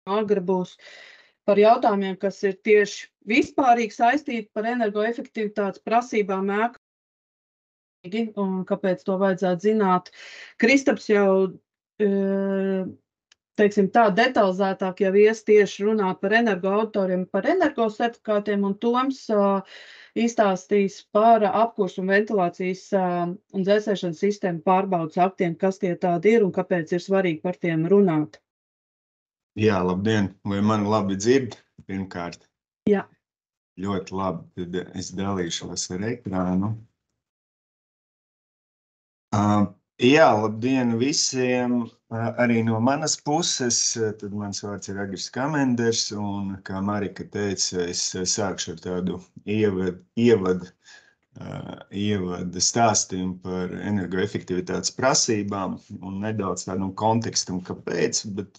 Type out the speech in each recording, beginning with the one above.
Agra būs par jautājumiem, kas ir tieši vispārīgi saistīti par energoefektivitātes prasībām ēku, un kāpēc to vajadzētu zināt. Kristaps jau, teiksim tā, detalizētāk jau tieši runāt par energoautoriem, par energosertifikātiem, un Toms izstāstīs par apkurs un ventilācijas un dzēsēšanas sistēmu pārbaudas aktiem, kas tie tādi ir un kāpēc ir svarīgi par tiem runāt. Jā, labdien! Vai mani labi dzird pirmkārt? Jā. Ļoti labi, tad es dalīšos ar ekrānu. Jā, labdien visiem! Arī no manas puses, tad mans vārds ir Agris Kamenders, un, kā Marika teica, es sākšu ar tādu ievada stāstījumu par energoefektivitātes prasībām un nedaudz tādam kontekstam, kāpēc, bet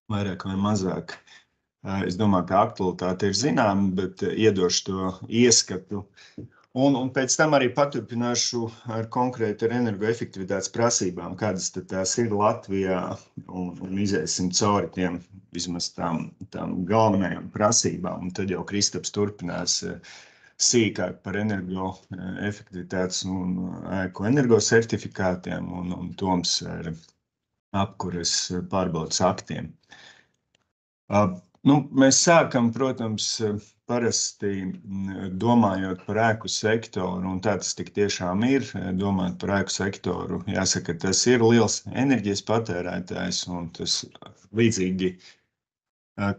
vairāk vai mazāk. Es domāju, ka aktualitāte ir zināma, bet iedošu to ieskatu. Un pēc tam arī paturpināšu ar konkrēti ar energoefektivitātes prasībām, kādas tad tās ir Latvijā, un iziesim cauri tiem vismaz tām galvenajām prasībām. Un tad jau Kristaps turpinās sīkāk par energoefektivitātes un ēku energosertifikātiem un Toms ar apkuras pārbaudas aktiem. Mēs sākam, protams, parasti domājot par ēku sektoru, un tā tas tik tiešām ir, domājot par ēku sektoru. Jāsaka, tas ir liels enerģijas patērētājs, un tas līdzīgi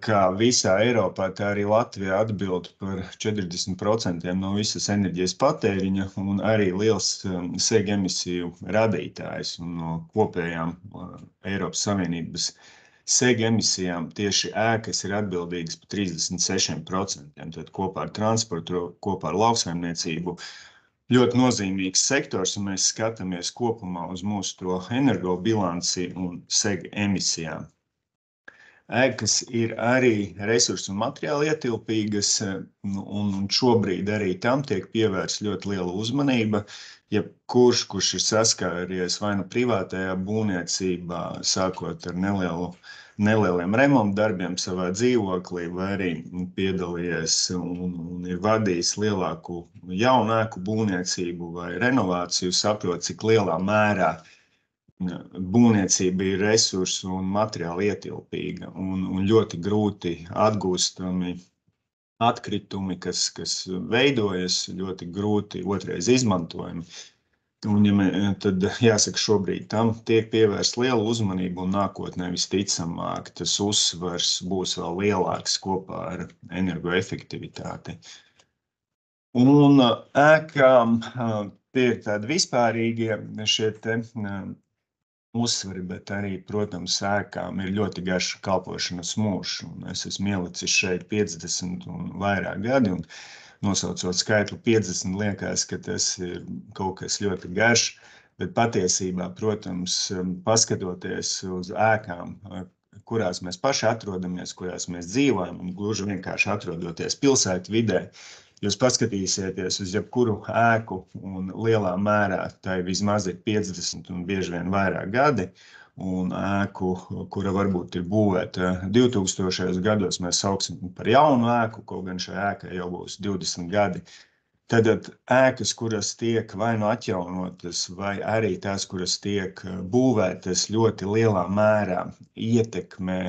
kā visā Eiropā, tā arī Latvijā atbild par 40% no visas enerģijas patēriņa, un arī liels seg emisiju radītājs, un no kopējām Eiropas Savienības seg emisijām tieši ēkas ir atbildīgas par 36%. Tad kopā ar transportu, kopā ar lauksaimniecību ļoti nozīmīgs sektors, un mēs skatāmies kopumā uz mūsu to energobilanci un seg emisijām. Ēkas ir arī resursu un materiāli ietilpīgas, un šobrīd arī tam tiek pievērsta ļoti liela uzmanība. Jebkurš, kurš ir saskāries vai nu privātajā būvniecībā, sākot ar nelieliem remontu darbiem savā dzīvoklī, vai arī piedalījies un ir vadījis lielāku jaunu ēku būvniecību vai renovāciju, saprot, cik lielā mērā būvniecība ir resursu un materiāli ietilpīga un ļoti grūti atgūstami atkritumi, kas veidojas, ļoti grūti otrais izmantojami. Tad jāsaka, šobrīd tam tiek pievērsta liela uzmanība un nākotnē visticamāk tas uzsvars būs vēl lielāks kopā ar energoefektivitāti. Un ēkām tie ir tādi vispārīgie šie te uzsvari, bet arī, protams, ēkām ir ļoti garš kalpošanas mūžs. Es esmu ielicis šeit 50 un vairāk gadi, un nosaucot skaitli 50, liekas, ka tas ir kaut kas ļoti garš, bet patiesībā, protams, paskatoties uz ēkām, kurās mēs paši atrodamies, kurās mēs dzīvojam, un gluži vienkārši atrodoties pilsētu vidē, jūs paskatīsieties uz jebkuru ēku, un lielā mērā tai vismaz ir 50 un bieži vien vairāk gadi, un ēku, kura varbūt ir būvēta 2000. gados, mēs sauksim par jaunu ēku, kaut gan šai ēkai jau būs 20 gadi. Tad ēkas, kuras tiek vai nu atjaunotas, vai arī tās, kuras tiek būvētas, ļoti lielā mērā ietekmē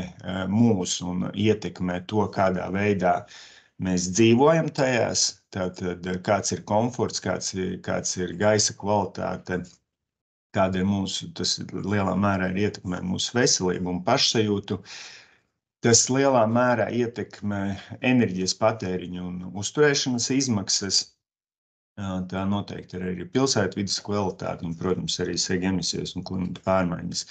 mūs un ietekmē to, kādā veidā mēs dzīvojam tajās, tātad kāds ir komforts, kāds ir gaisa kvalitāte, kāda ir mūsu, tas lielā mērā ir ietekmē mūsu veselību un pašsajūtu. Tas lielā mērā ietekmē enerģijas patēriņu un uzturēšanas izmaksas. Tā noteikti arī ir pilsētvides kvalitāte un, protams, arī seg emisijas un klimata pārmaiņas.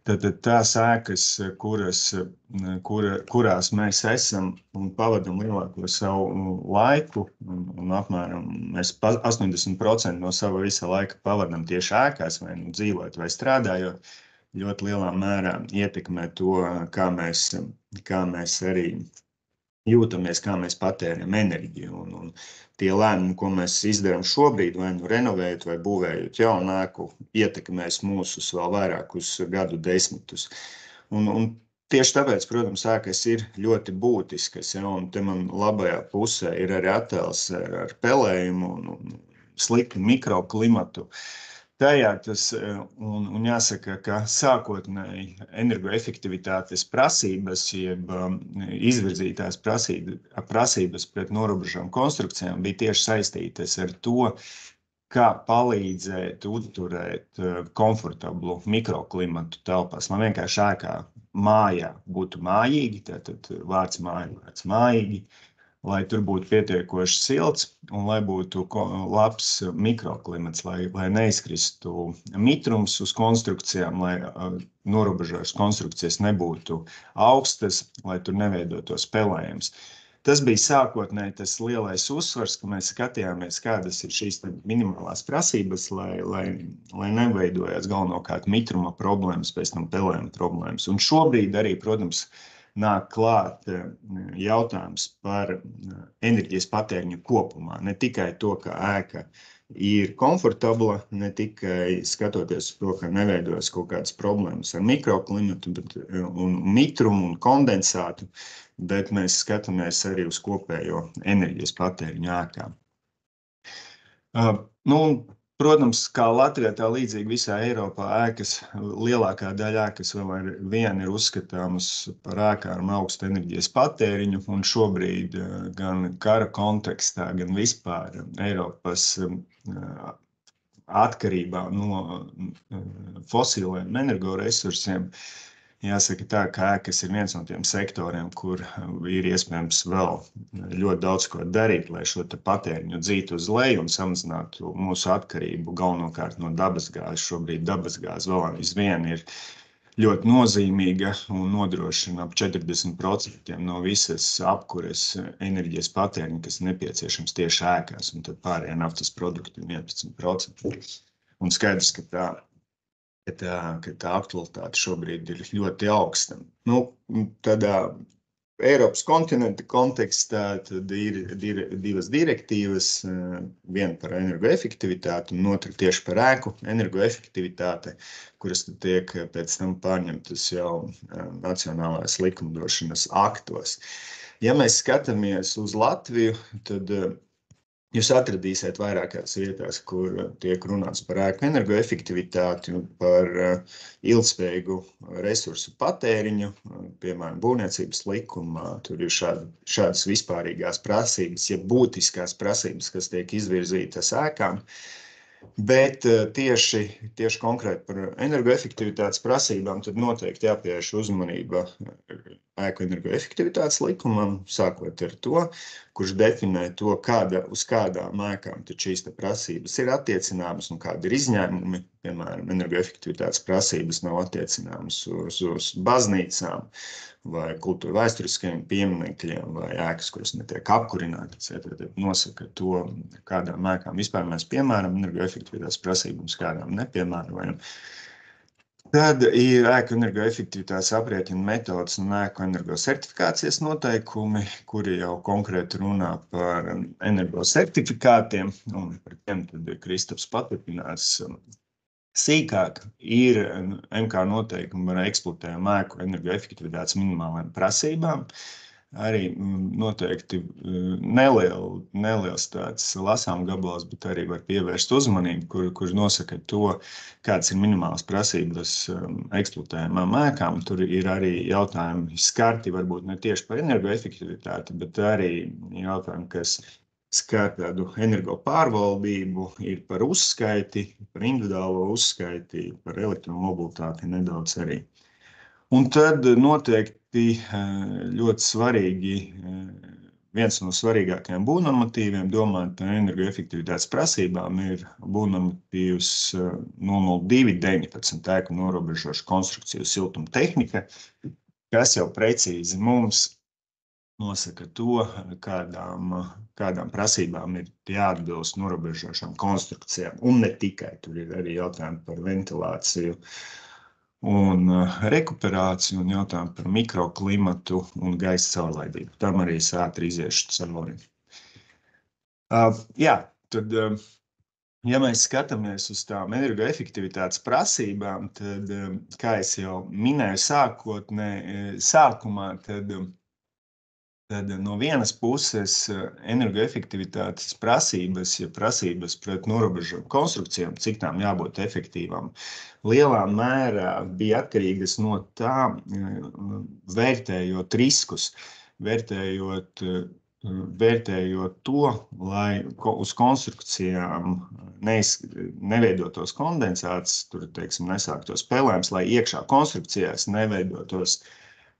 Tātad tās ēkas, kurās mēs esam un pavadam lielāko savu laiku, un apmēram mēs 80% no sava visa laika pavadam tieši ēkās, vai nu dzīvot vai strādājot, ļoti lielā mērā ietekmē to, kā mēs arī jūtamies, kā mēs patērjam enerģiju. Un tie lēmumi, ko mēs izdarām šobrīd, vai nu renovējot vai būvējot jaunu ēku, ietekmēs mūsus vēl vairākus gadu desmitus. Un Tieši tāpēc, protams, ēkas ir ļoti būtiskas, ja, un te man labajā pusē ir arī attēls ar pelējumu un sliktu mikroklimatu. Tajā tas, un jāsaka, ka sākotnēji energoefektivitātes prasības, jeb izvirzītās prasības pret norobežām konstrukcijām bija tieši saistītas ar to, kā palīdzēt uzturēt komfortablu mikroklimatu telpās. Man vienkārši ēkā mājā būtu mājīgi, tātad vārds māja, vārds mājīgi, lai tur būtu pietiekoši silts un lai būtu labs mikroklimats, lai neizkristu mitrums uz konstrukcijām, lai norobežojas konstrukcijas nebūtu augstas, lai tur neveidotos pelējums. Tas bija sākotnēji tas lielais uzsvars, ka mēs skatījāmies, kādas ir šīs minimālās prasības, lai neveidojas galvenokārt mitruma problēmas, pēc tam pelējuma problēmas. Un šobrīd arī, protams, nāk klāt jautājums par enerģijas patēriņu kopumā. Ne tikai to, ka ēka ir komfortabla, ne tikai skatoties to, ka neveidojas kaut kādas problēmas ar mikroklimatu un mitrumu un kondensātu, bet mēs skatāmies arī uz kopējo enerģijas patēriņu ēkām. Protams, kā Latvijā, tā līdzīgi visā Eiropā ēkas, lielākā daļa ēkas vēl ar vienu ir uzskatāmas par ēkām ar augstu enerģijas patēriņu, un šobrīd gan kara kontekstā, gan vispār Eiropas atkarībā no fosiliem energoresursiem, jāsaka tā, ka ēkas ir viens no tiem sektoriem, kur ir iespējams vēl ļoti daudz ko darīt, lai šo patēriņu dzītu uz leju un samazinātu mūsu atkarību galvenokārt no dabasgāzes. Šobrīd dabasgāze vēl aizvien ir ļoti nozīmīga un nodrošina ap 40% no visas apkures enerģijas patēriņa, kas nepieciešams tieši ēkās, un tad pārējie naftas produkti ir 11%. Un skaidrs, ka tā aktualitāte šobrīd ir ļoti augsta. Tādā Eiropas kontinenta kontekstā tad ir divas direktīvas, viena par energoefektivitāti un otra tieši par ēku energoefektivitāti, kuras tiek pēc tam pārņemtas jau nacionālās likumdošanas aktos. Ja mēs skatāmies uz Latviju, tad jūs atradīsiet vairākās vietās, kur tiek runāts par ēku energoefektivitāti un par ilgspējīgu resursu patēriņu, piemēram, būvniecības likumā. Tur ir šādas vispārīgās prasības, ja būtiskās prasības, kas tiek izvirzītas ēkām. Bet tieši konkrēti par energoefektivitātes prasībām tad noteikti jāpievērš uzmanība ēku energoefektivitātes likumam, sākot ar to, kurš definē to, uz kādām ēkām tad šīs prasības ir attiecināmas un kādi ir izņēmumi. Piemēram, energoefektivitātes prasības nav attiecināmas uz baznīcām vai kultūra vēsturiskajiem pieminekļiem vai ēkas, kuras netiek apkurinātas. Tad nosaka to, kādām ēkām vispār mēs piemēram energoefektivitātes prasības, kādām nepiemērojam. Tad ir ēku energoefektivitātes aprēķina metodas un ēku energosertifikācijas noteikumi, kuri jau konkrēti runā par energosertifikātiem, un par tiem tad Kristaps paturpinās sīkāk. Ir MK noteikumi par eksploatējumu ēku energoefektivitātes minimālajām prasībām. Arī noteikti neliels tāds lasām gabals, bet arī var pievērst uzmanību, kur nosaka to, kādas ir minimālas prasības eksploatējumām ēkām. Tur ir arī jautājumi skarti, varbūt ne tieši par energoefektivitāti, bet arī jautājumi, kas skar tādu energo pārvaldību, ir par uzskaiti, par individuālo uzskaiti, par elektromobilitāti nedaudz arī. Un tad noteikti ļoti svarīgi, viens no svarīgākajiem būvnormatīviem, domājot par energoefektivitātes prasībām, ir būvnormatīvs 00219 ēku norobežošu konstrukciju siltuma tehnika, kas jau precīzi mums nosaka to, kādām prasībām ir jāatbilst norobežošām konstrukcijām. Un ne tikai, tur ir arī jautājumi par ventilāciju un rekuperāciju un jautājumi par mikroklimatu un gaisa caurlaidību. Tam arī ātri iziešu cauri. Jā, tad Ja mēs skatāmies uz tām energoefektivitātes prasībām, tad, kā es jau minēju sākumā, tad no vienas puses energoefektivitātes prasības, ja prasības pret norobežojumu konstrukcijām, cik tām jābūt efektīvām, lielā mērā bija atkarīgas no tā, vērtējot riskus, vērtējot to, lai uz konstrukcijām neveidotos kondensāts, tur, teiksim, nesāktos pelējums, lai iekšā konstrukcijās neveidotos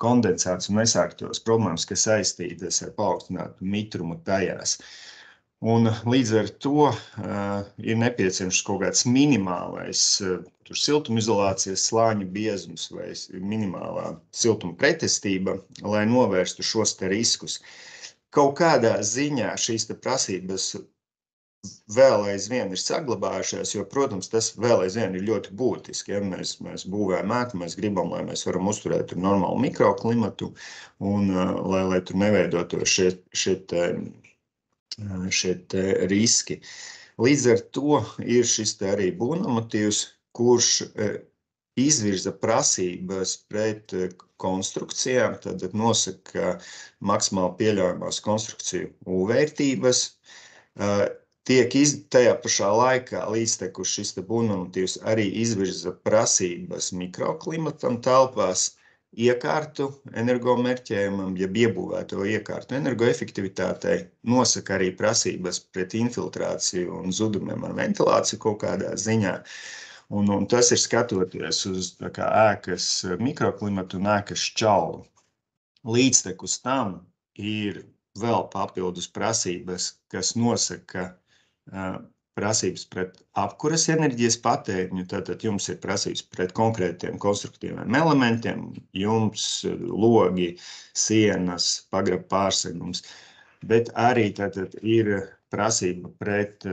kondensāts un nesāktos problēmas, kas saistītas ar paaugstinātu mitrumu tajās. Un līdz ar to ir nepieciešams kaut kāds minimālais siltumizolācijas slāņu biezums vai minimālā siltuma pretestība, lai novērstu šos te riskus. Kaut kādā ziņā šīs te prasības vēl aizvien ir saglabājušās, jo, protams, tas vēl aizvien ir ļoti būtiski. Ja mēs būvējam ēku, mēs gribam, lai mēs varam uzturēt normālu mikroklimatu un lai tur neveidotos šie riski. Līdz ar to ir šis arī būvnormatīvs, kurš izvirza prasības pret konstrukcijām, tad nosaka maksimāli pieļaujamās konstrukciju U-vērtības. Tajā pašā laikā līdztekus šis būvnormatīvs arī izvirza prasības mikroklimatam telpās, iekārtu energomērķējumam, jeb iebūvēto iekārtu energoefektivitātei, nosaka arī prasības pret infiltrāciju un zudumiem ar ventilāciju kaut kādā ziņā. Un tas ir skatoties uz ēkas mikroklimatu un ēkas šķaulu. Līdztekus tam ir vēl papildus prasības, kas nosaka prasības pret apkuras enerģijas patēriņu, tātad jums ir prasības pret konkrētiem konstruktīviem elementiem, jums, logi, sienas, pagraba pārsegums, bet arī tātad ir prasība pret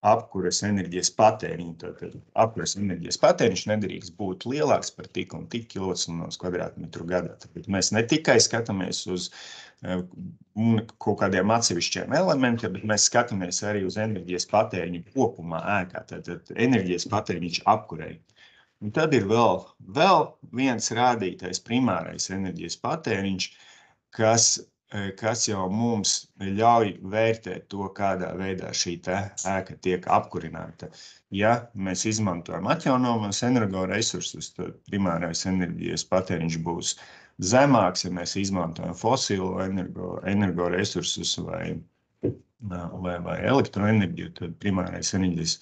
apkuras enerģijas patēriņu. Tātad apkuras enerģijas patēriņš nedrīkst būt lielāks par tik un tik kilovatstundas kvadrātmetru gadā. Tāpēc mēs ne tikai skatāmies uz kaut kādiem atsevišķiem elementiem, bet mēs skatāmies arī uz enerģijas patēriņu kopumā ēkā, tātad enerģijas patēriņš apkurei. Un tad ir vēl viens rādītājs, primārais enerģijas patēriņš, kas jau mums ļauj vērtēt to, kādā veidā šī ēka tiek apkurināta. Ja mēs izmantojam atjaunojamos energoresursus, tad primārais enerģijas patēriņš būs zemāks, ja mēs izmantojam fosilo energoresursus vai elektroenerģiju, tad primārais enerģijas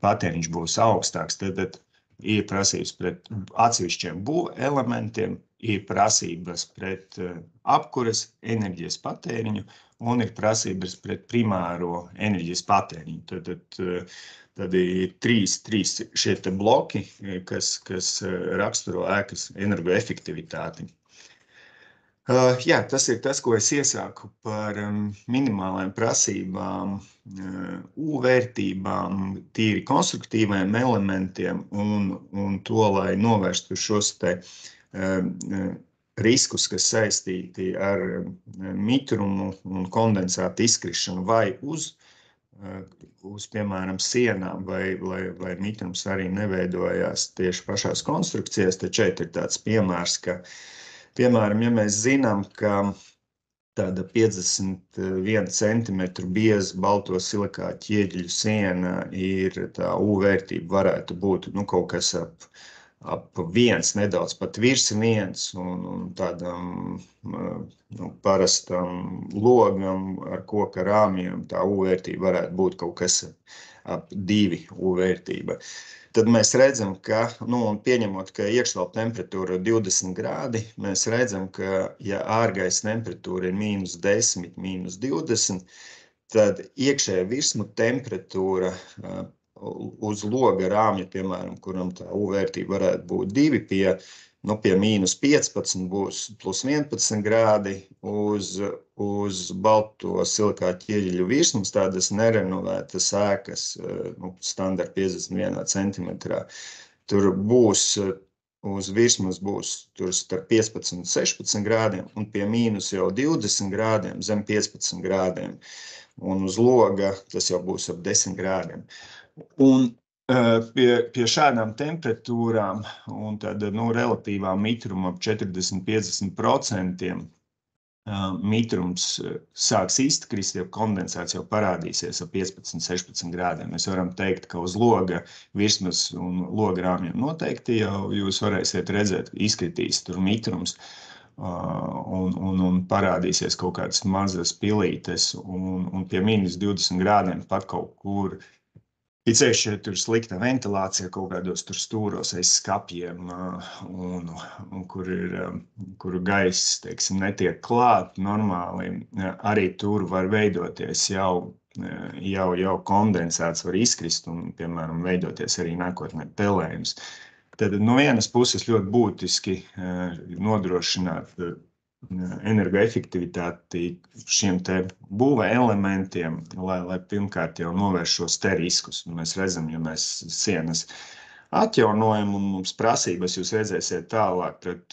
patēriņš būs augstāks. Tad ir prasības pret atsevišķiem būvu elementiem, ir prasības pret apkuras enerģijas patēriņu un ir prasības pret primāro enerģijas patēriņu. Tad ir trīs šie te bloki, kas raksturo ēkas energoefektivitāti. Jā, tas ir tas, ko es iesāku par minimālajām prasībām, U-vērtībām, tīri konstruktīviem elementiem un to, lai novērstu šos te riskus, kas saistīti ar mitrumu un kondensātu izkrišanu vai uz piemēram, sienām, vai mitrums arī neveidojās tieši pašās konstrukcijās. Tad šeit ir tāds piemērs, ka piemēram, ja mēs zinām, ka tāda 51 centimetru bieza balto silikāta ķieģeļu siena ir tā U-vērtība varētu būt kaut kas ap 1, nedaudz pat virs 1, un tādam parastam logam ar koka rāmjiem tā U-vērtība varētu būt kaut kas ap 2 U-vērtība. Tad mēs redzam, ka, un pieņemot, ka iekštelpu temperatūra ir 20 grādi, mēs redzam, ka, ja ārgaisa temperatūra ir -10, -20, tad iekšējā virsmu temperatūra uz loga rāmja, piemēram, kuram tā U-vērtība varētu būt 2, pie -15 būs +11 grādi, uz balto silikāta ķieģeļu virsmas tādas nerenovētas ēkas, standarta 51 centimetrā. Tur būs, uz virsmas būs tur starp 15 un 16 grādiem, un pie mīnus jau 20 grādiem, zem 15 grādiem. un uz loga tas jau būs ap 10 grādiem. Un pie šādām temperatūrām un tad, relatīvā mitruma ap 40–50% mitrums sāks izkrist, ja kondensāts jau parādīsies ap 15–16 grādiem. Mēs varam teikt, ka uz loga virsmas un logrāmjiem noteikti jau jūs varēsiet redzēt, izkritīs tur mitrums un parādīsies kaut kādas mazas pilītes un pie -20 grādiem pat kaut kur. Ceļš, ja tur slikta ventilācija kaut kādos tur stūros aiz skapjiem, un kur gaiss, teiksim, netiek klāt normāli, arī tur var veidoties jau kondensāts var izkrist un, piemēram, veidoties arī nākotnē pelējums. Tad no vienas puses ļoti būtiski nodrošināt energoefektivitāti šiem te būvē elementiem, lai pirmkārt jau novērš šos te riskus. Mēs redzam, ja mēs sienas atjaunojam un mums prasības, jūs redzēsiet tālāk pret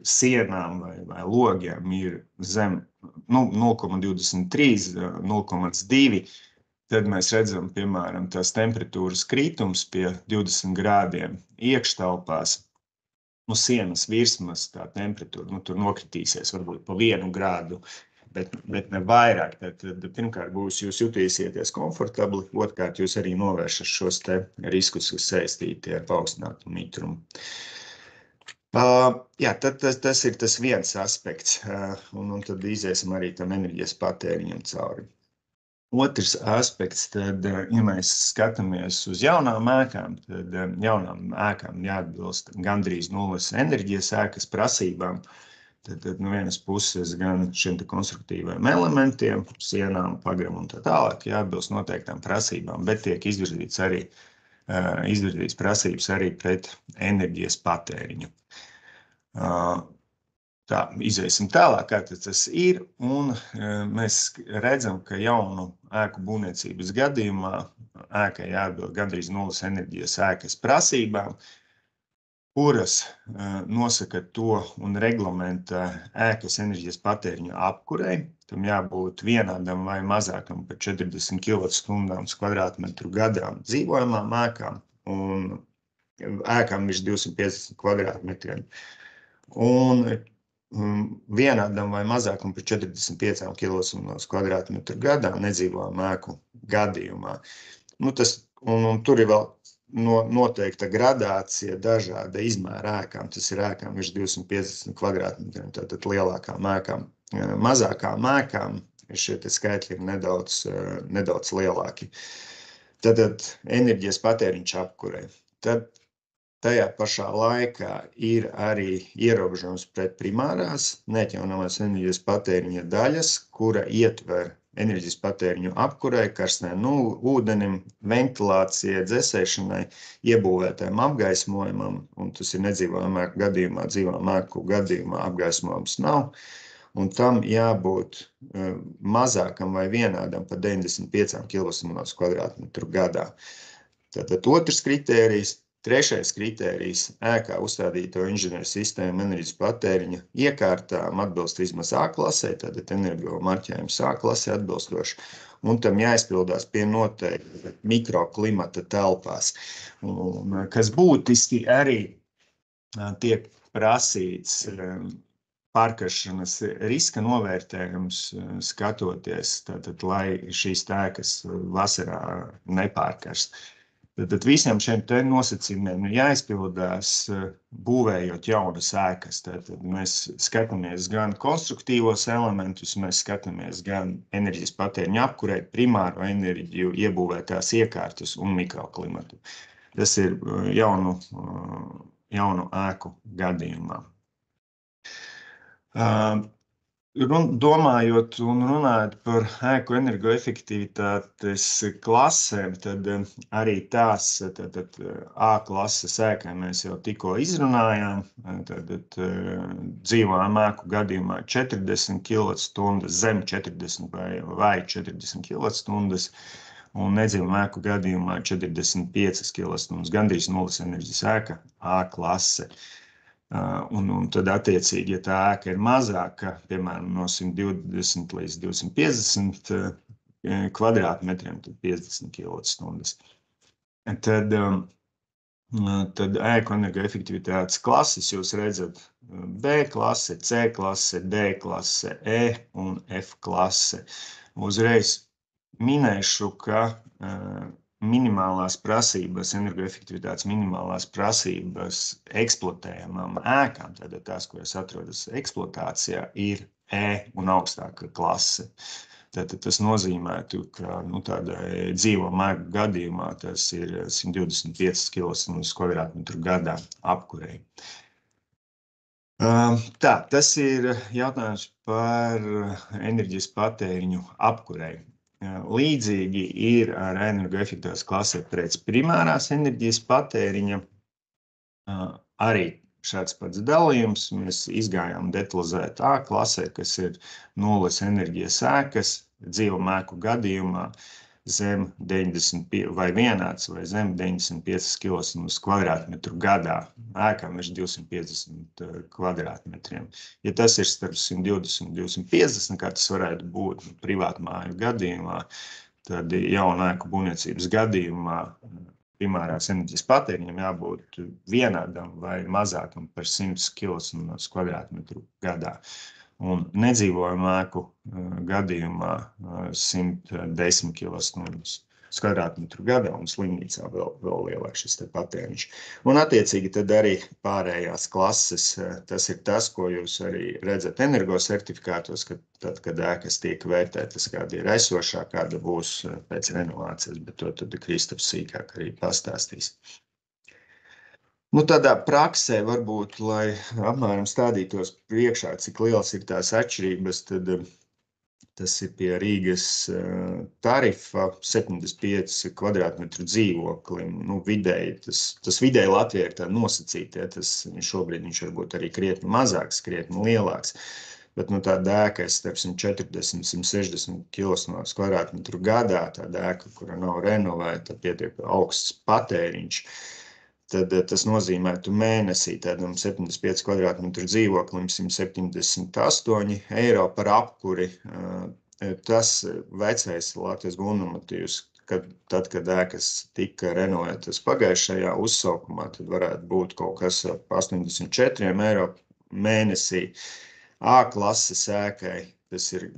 sienām vai logiem ir zem 0,23, 0,2, tad mēs redzam, piemēram, tās temperatūras kritums pie 20 grādiem iekštelpās. Sienas virsmas tā temperatūra, tur nokritīsies varbūt pa 1 grādu, bet ne vairāk. Tad pirmkārt jūs jutīsieties komfortabli, otrkārt jūs arī novēršat šos te riskus, kas saistīti ar paaugstinātu mitrumu. Tas ir tas viens aspekts, un tad iziesim arī tam enerģijas patēriņam cauri. Otrs aspekts, tad, ja mēs skatāmies uz jaunām ēkām, tad jaunām ēkām jāatbilst gandrīz nulles enerģijas ēkas prasībām. Tad no vienas puses gan šiem te konstruktīviem elementiem, sienām, pagramu un tā tālāk jāatbilst noteiktām prasībām, bet tiek izvirzīts prasības arī pret enerģijas patēriņu. Tā, iziesim tālāk, kā tas ir, un mēs redzam, ka jaunu ēku būvniecības gadījumā ēkai jāatbild gandrīz nulles enerģijas ēkas prasībām, kuras nosaka to un reglamentē ēkas enerģijas patēriņa apkurei. Tam jābūt vienādam vai mazākam par 40 kWh/m2 gadā dzīvojamām ēkām un ēkām virs 250 kvadrātmetriem. Un vienādam vai mazākam par 45 kWh/m2 gadā nedzīvojamā ēku gadījumā. Un tur ir vēl noteikta gradācija dažāda izmēra ēkām. Tas ir ēkām virs 250 kvadrātmetriem, tātad lielākām ēkām. Mazākām ēkām šie skaitļi ir nedaudz lielāki. Tātad enerģijas patēriņš apkurei. Tad tajā pašā laikā ir arī ierobežojums pret primārās neatjaunamās enerģijas patēriņa daļas, kura ietver enerģijas patēriņu apkurei, karstajam ūdenim, ventilācijai, dzesēšanai, iebūvētajam apgaismojumam, un tas ir nedzīvojamā ēku gadījumā, dzīvojamā ēku gadījumā apgaismojums nav, un tam jābūt mazākam vai vienādam par 95 kWh/m2 gadā. Tātad otrs kritērijs. Trešais kritērijs ēkā uzstādīto inženieru sistēmu enerģijas patēriņa iekārtām atbilst vismaz A klasē, tātad energo marķējums A klasē atbilstoši, un tam jāizpildās pie noteikti mikroklimata telpās. Un, kas būtiski arī tiek prasīts pārkaršanas riska novērtējums skatoties, tātad, lai šīs ēkas vasarā nepārkarst. Tad visiem šiem te nosacījumiem ir jāizpildās būvējot jaunas ēkas. Tad mēs skatāmies gan konstruktīvos elementus, mēs skatāmies gan enerģijas patēriņu apkurei, primāro enerģiju, iebūvētās iekārtas un mikroklimatu. Tas ir jaunu ēku gadījumā. Domājot un runājot par ēku energoefektivitātes klasēm, tad arī tās A klases ēkai mēs jau tikko izrunājām. Tad dzīvojamā ēku gadījumā 40 kWh, zem 40 vai 40 kWh, un nedzīvojamā ēku gadījumā 45 kWh, gandrīz nulles enerģijas ēka A klase. Un tad, attiecīgi, ja tā ēka ir mazāka, piemēram, no 120 līdz 250 kvadrātmetriem, tad 50 kWh. Tad ēku energoefektivitātes klases jūs redzat B klase, C klase, D klase, E un F klase. Uzreiz minēšu, ka minimālās prasības, energoefektivitātes minimālās prasības eksploatējamām ēkām, tātad tās, kuras atrodas eksploatācijā, ir E un augstāka klase. Tātad tas nozīmētu, ka tādai dzīvo ēku gadījumā tas ir 125 kWh gadā apkurei. Tā, tas ir jautājums par enerģijas patēriņu apkurei. Līdzīgi ir ar energoefektivitātes klasē pēc primārās enerģijas patēriņa. Arī šāds pats dalījums. Mēs izgājām detalizēt A klasē, kas ir nulles enerģijas ēkas, dzīvuma ēku gadījumā zem 95 vai vienāds vai zem 95 kWh gadā. Ēkām ir 250 kvadrātmetriem. Ja tas ir starp 120 un 250, kā tas varētu būt privātmāju gadījumā, tad jaunu ēku būvniecības gadījumā primārās enerģijas patēriņam jābūt vienādam vai mazākam par 100 kWh gadā. Un nedzīvojamu ēku gadījumā 110 kWh gadā un slimnīcā vēl lielāks šis patēriņš. Un attiecīgi tad arī pārējās klases, tas ir tas, ko jūs arī redzat energosertifikātos, ka tad, kad ēkas tiek vērtētas, kāda ir esošā, kāda būs pēc renovācijas, bet to tad Kristaps sīkāk arī pastāstīs. Tādā praksē varbūt, lai apmēram stādītos priekšā, cik liels ir tās atšķirības, tad tas ir pie Rīgas tarifa 75 kvadrātmetru dzīvoklim. Vidēji, tas vidēji Latvijā ir tā nosacīti, ja, šobrīd viņš varbūt arī krietni mazāks, krietni lielāks, bet tāda ēka ir starp 140 un 160 kWh gadā, tāda ēka, kura nav renovēta, pietiek augsts patēriņš. Tad tas nozīmētu mēnesī tādam 75 kvadrātmetru dzīvoklim 178 eiro par apkuri. Tas vecais Latvijas būvnormatīvs, tad, kad ēkas tika renovētas pagājušajā uzsaukumā, tad varētu būt kaut kas ap 84 eiro mēnesī. A klases ēkai tas ir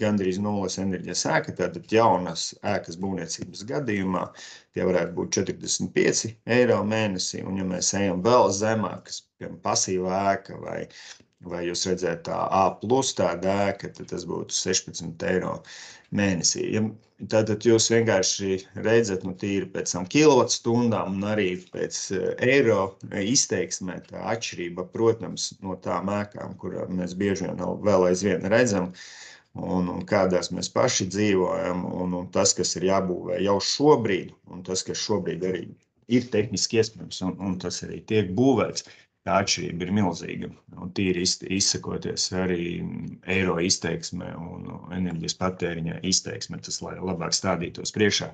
gandrīz nulles enerģijas ēka, tātad jaunas ēkas būvniecības gadījumā tie varētu būt 45 eiro mēnesī, un ja mēs ejam vēl zemāk, kas, piemēram, pasīvā ēka vai jūs redzēt tā A plus tāda ēka, tad tas būtu 16 eiro mēnesī. Tātad jūs vienkārši redzat, tīri pēc tam kilovatstundām un arī pēc eiro izteiksmē tā atšķirība, protams, no tām ēkām, kurām mēs bieži vien vēl aizvien redzam, un kādās mēs paši dzīvojam, un tas, kas ir jābūvē jau šobrīd, un tas, kas šobrīd arī ir tehniski iespējams, un tas arī tiek būvēts, tā atšķirība ir milzīga. Un tīri izsakoties arī eiro izteiksmē un enerģijas patēriņā izteiksmē, tas lai labāk stādītos priekšā,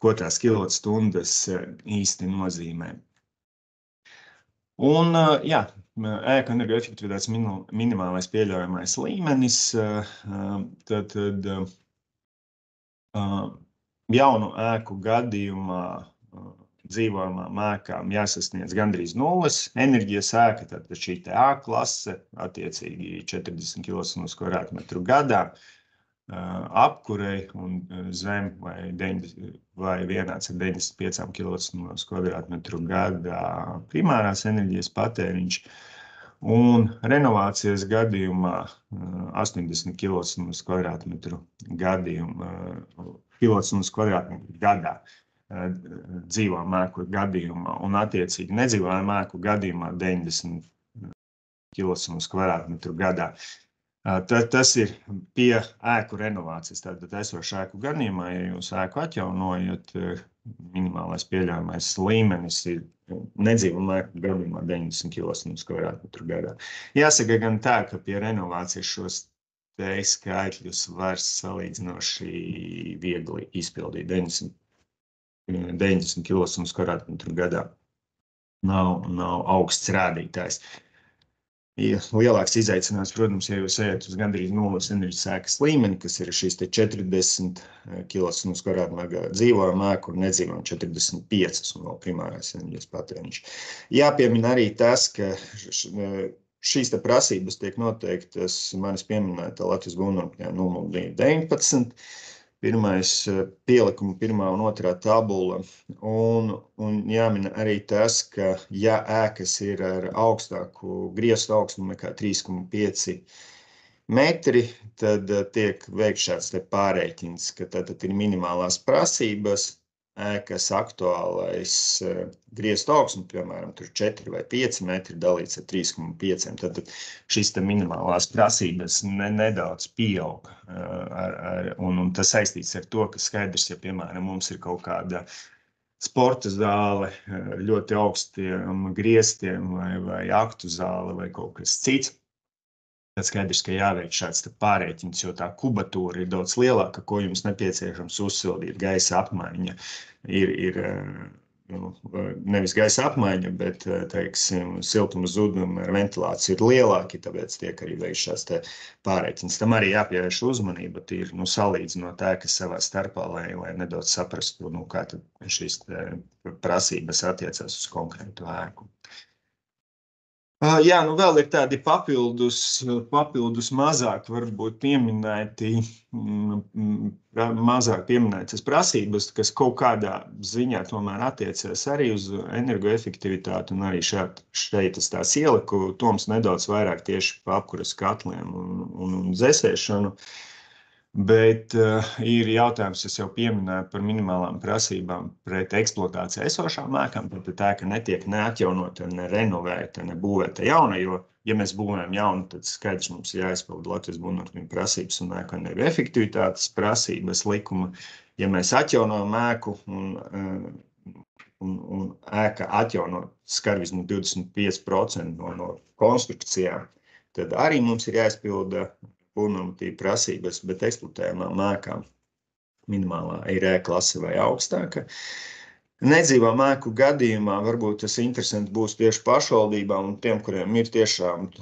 ko tās kilovatstundas īsti nozīmē. Un, jā, ēku energoefektivitātes minimālais pieļaujamais līmenis, tad jaunu ēku gadījumā dzīvojamām ēkām jāsasniedz gandrīz nulles enerģijas ēka, tad šī te A klase, attiecīgi 40 kWh gadā, apkurei un zem vai vienāds ar 95 kWh gadā primārās enerģijas patēriņš, un renovācijas gadījumā 80 kWh gadā dzīvojamā ēku gadījumā, un attiecīgi nedzīvojamā ēku gadījumā 90 kWh gadā. Tas ir pie ēku renovācijas, tātad esošu ēku gadījumā, ja jūs ēku atjaunojat, minimālais pieļaujamais līmenis ir nedzīvojamā ēku gadījumā 90 kWh gadā. Jāsaka gan tā, ka pie renovācijas šos te skaitļus var salīdzinoši viegli izpildīt 90 kWh gadā. nav augsts rādītājs. Ja lielāks izaicinājums, protams, ja jūs ejat uz gandrīz nulles enerģijas ēkas līmeni, kas ir šīs 40 kilos uz kvadrātmetru dzīvojamā ēka un nedzīvojama 45 un vēl primārās enerģijas patēriņš. Jāpiemina arī tas, ka šīs prasības tiek noteiktas manis pieminētā Latvijas būvnorma 019. Pirmais pielikuma, pirmā un otrā tabula, un jāmina arī tas, ka ja ēkas ir ar augstāku griestu augstumu nekā 3,5 metri, tad tiek veikts šāds pārreikins, ka tad ir minimālās prasības, ēkas aktuālais griestu augstums, piemēram, tur 4 vai 5 metri dalīts ar 3,5. Tad šīs minimālās prasības nedaudz pieaug. Un tas saistīts ar to, ka skaidrs, ja, piemēram, mums ir kaut kāda sporta zāle ļoti augstiem griestiem vai aktu zāle vai kaut kas cits, tad skaidrs, ka jāveic šāds pārreikins, jo tā kubatūra ir daudz lielāka, ko jums nepieciešams uzsildīt. Gaisa apmaiņa ir nevis gaisa apmaiņa, bet, teiksim, siltuma zuduma ar ventilāciju ir lielāki, tāpēc tiek arī veikts šāds pārreikins. Tam arī jāpievērš uzmanība, ir salīdzinot ēkas savā starpā, lai nedaudz saprastu, kā tad šīs prasības attiecās uz konkrētu ēku. Jā, vēl ir tādi papildus mazāk varbūt mazāk pieminētas prasības, kas kaut kādā ziņā tomēr attiecas arī uz energoefektivitāti, un arī šeit es tās ieliku, Toms nedaudz vairāk tieši pa apkuras katliem un dzēsēšanu. Bet ir jautājums, es jau pieminēju par minimālām prasībām pret eksploatāciju esošām ēkām, tad tā, ka netiek neatjaunota, ne renovēta, ne būvēta jauna, jo, ja mēs būvējam jaunu, tad skaidrs mums jāizpilda Latvijas būvnorma prasības un ēku energoefektivitātes prasības likuma. Ja mēs atjaunojam ēku un ēka atjaunot skar vismaz 25% no konstrukcijām, tad arī mums ir jāizpilda būvnormatīva prasības, bet eksploatējamām ēkām minimālā ir E-klase vai augstāka. Nedzīvām ēku gadījumā varbūt tas interesanti būs tieši pašvaldībām un tiem, kuriem ir tiešām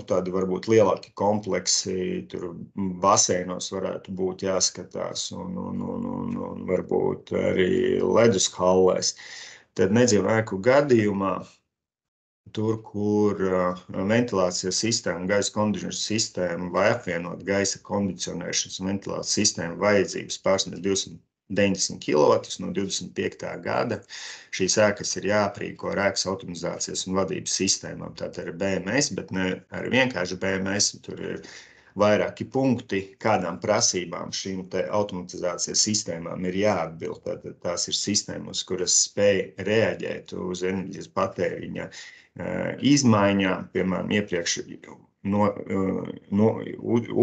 tādi varbūt lielāki kompleksi, tur baseinos varētu būt jāskatās un varbūt arī ledushallēs. Tad nedzīvām ēku gadījumā tur, kur ventilācijas sistēma, gaisa kondicionēšanas sistēma vai apvienot gaisa kondicionēšanas un ventilācijas sistēmu vajadzības pārsniedz 290 kW no 25. gada. Šīs ēkas ir jāaprīko ar ēkas automatizācijas un vadības sistēmām. Tātad ir BMS, bet ne ar vienkārši BMS. Tur ir vairāki punkti, kādām prasībām šīm automatizācijas sistēmām ir jāatbild. Tātad tās ir sistēmas, kuras spēj reaģēt uz enerģijas patēriņa izmaiņām, piemēram, iepriekš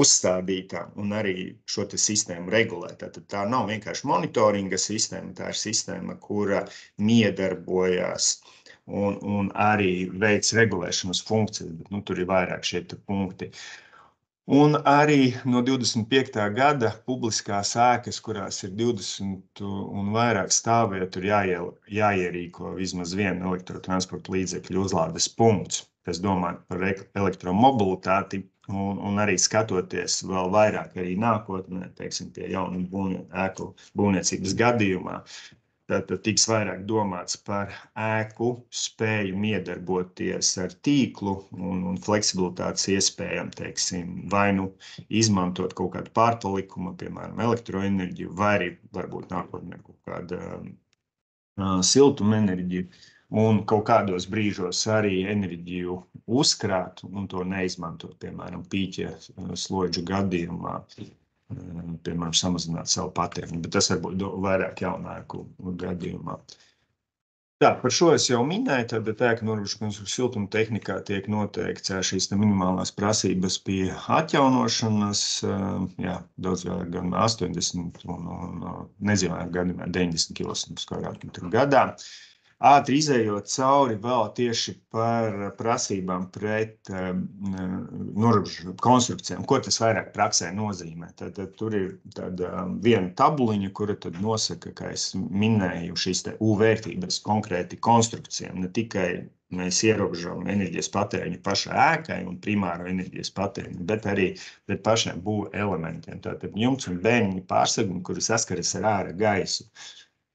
uzstādītām un arī šo sistēmu regulēt. Tātad tā nav vienkārši monitoringa sistēma, tā ir sistēma, kura miedarbojās un arī veic regulēšanas funkcijas, bet tur ir vairāk šie punkti. Un arī no 25. gada publiskās ēkas, kurās ir 20 un vairāk stāvvietu, ir jāierīko vismaz viena elektrotransporta līdzekļu uzlādes punkts, kas domā par elektromobilitāti un arī skatoties vēl vairāk arī nākotnē, teiksim, pie jaunu ēku būvniecības gadījumā. Tātad tiks vairāk domāts par ēku spēju miedarboties ar tīklu un fleksibilitātes iespējām, teiksim, vai izmantot kaut kādu pārpalikumu, piemēram, elektroenerģiju, vai arī varbūt nākotnē kaut kāda siltumenerģiju, un kaut kādos brīžos arī enerģiju uzkrāt un to neizmantot, piemēram, pīķa slodžu gadījumā. Piemēram, samazināt savu patēriņu, bet tas varbūt vairāk jaunāku gadījumā. Tā, par šo es jau minēju, tad ēku noregulēšanas siltuma tehnikā tiek noteikts šīs minimālās prasības pie atjaunošanas, daudz vēl gan 80 un nedzīvojamā gadījumā 90 km2 gadā. ātri izējot cauri vēl tieši par prasībām pret norobežu konstrukcijām, ko tas vairāk praksē nozīmē. Tad tur ir tāda viena tabuliņa, kura tad nosaka, kā es minēju, šīs te U vērtības konkrēti konstrukcijām, ne tikai mēs ierobežojam enerģijas patēriņu pašai ēkai un primāro enerģijas patēriņu, bet arī pret pašiem būvu elementiem. Tātad jumts un bēniņu pārsegumi, kuri saskaras ar ārā gaisu.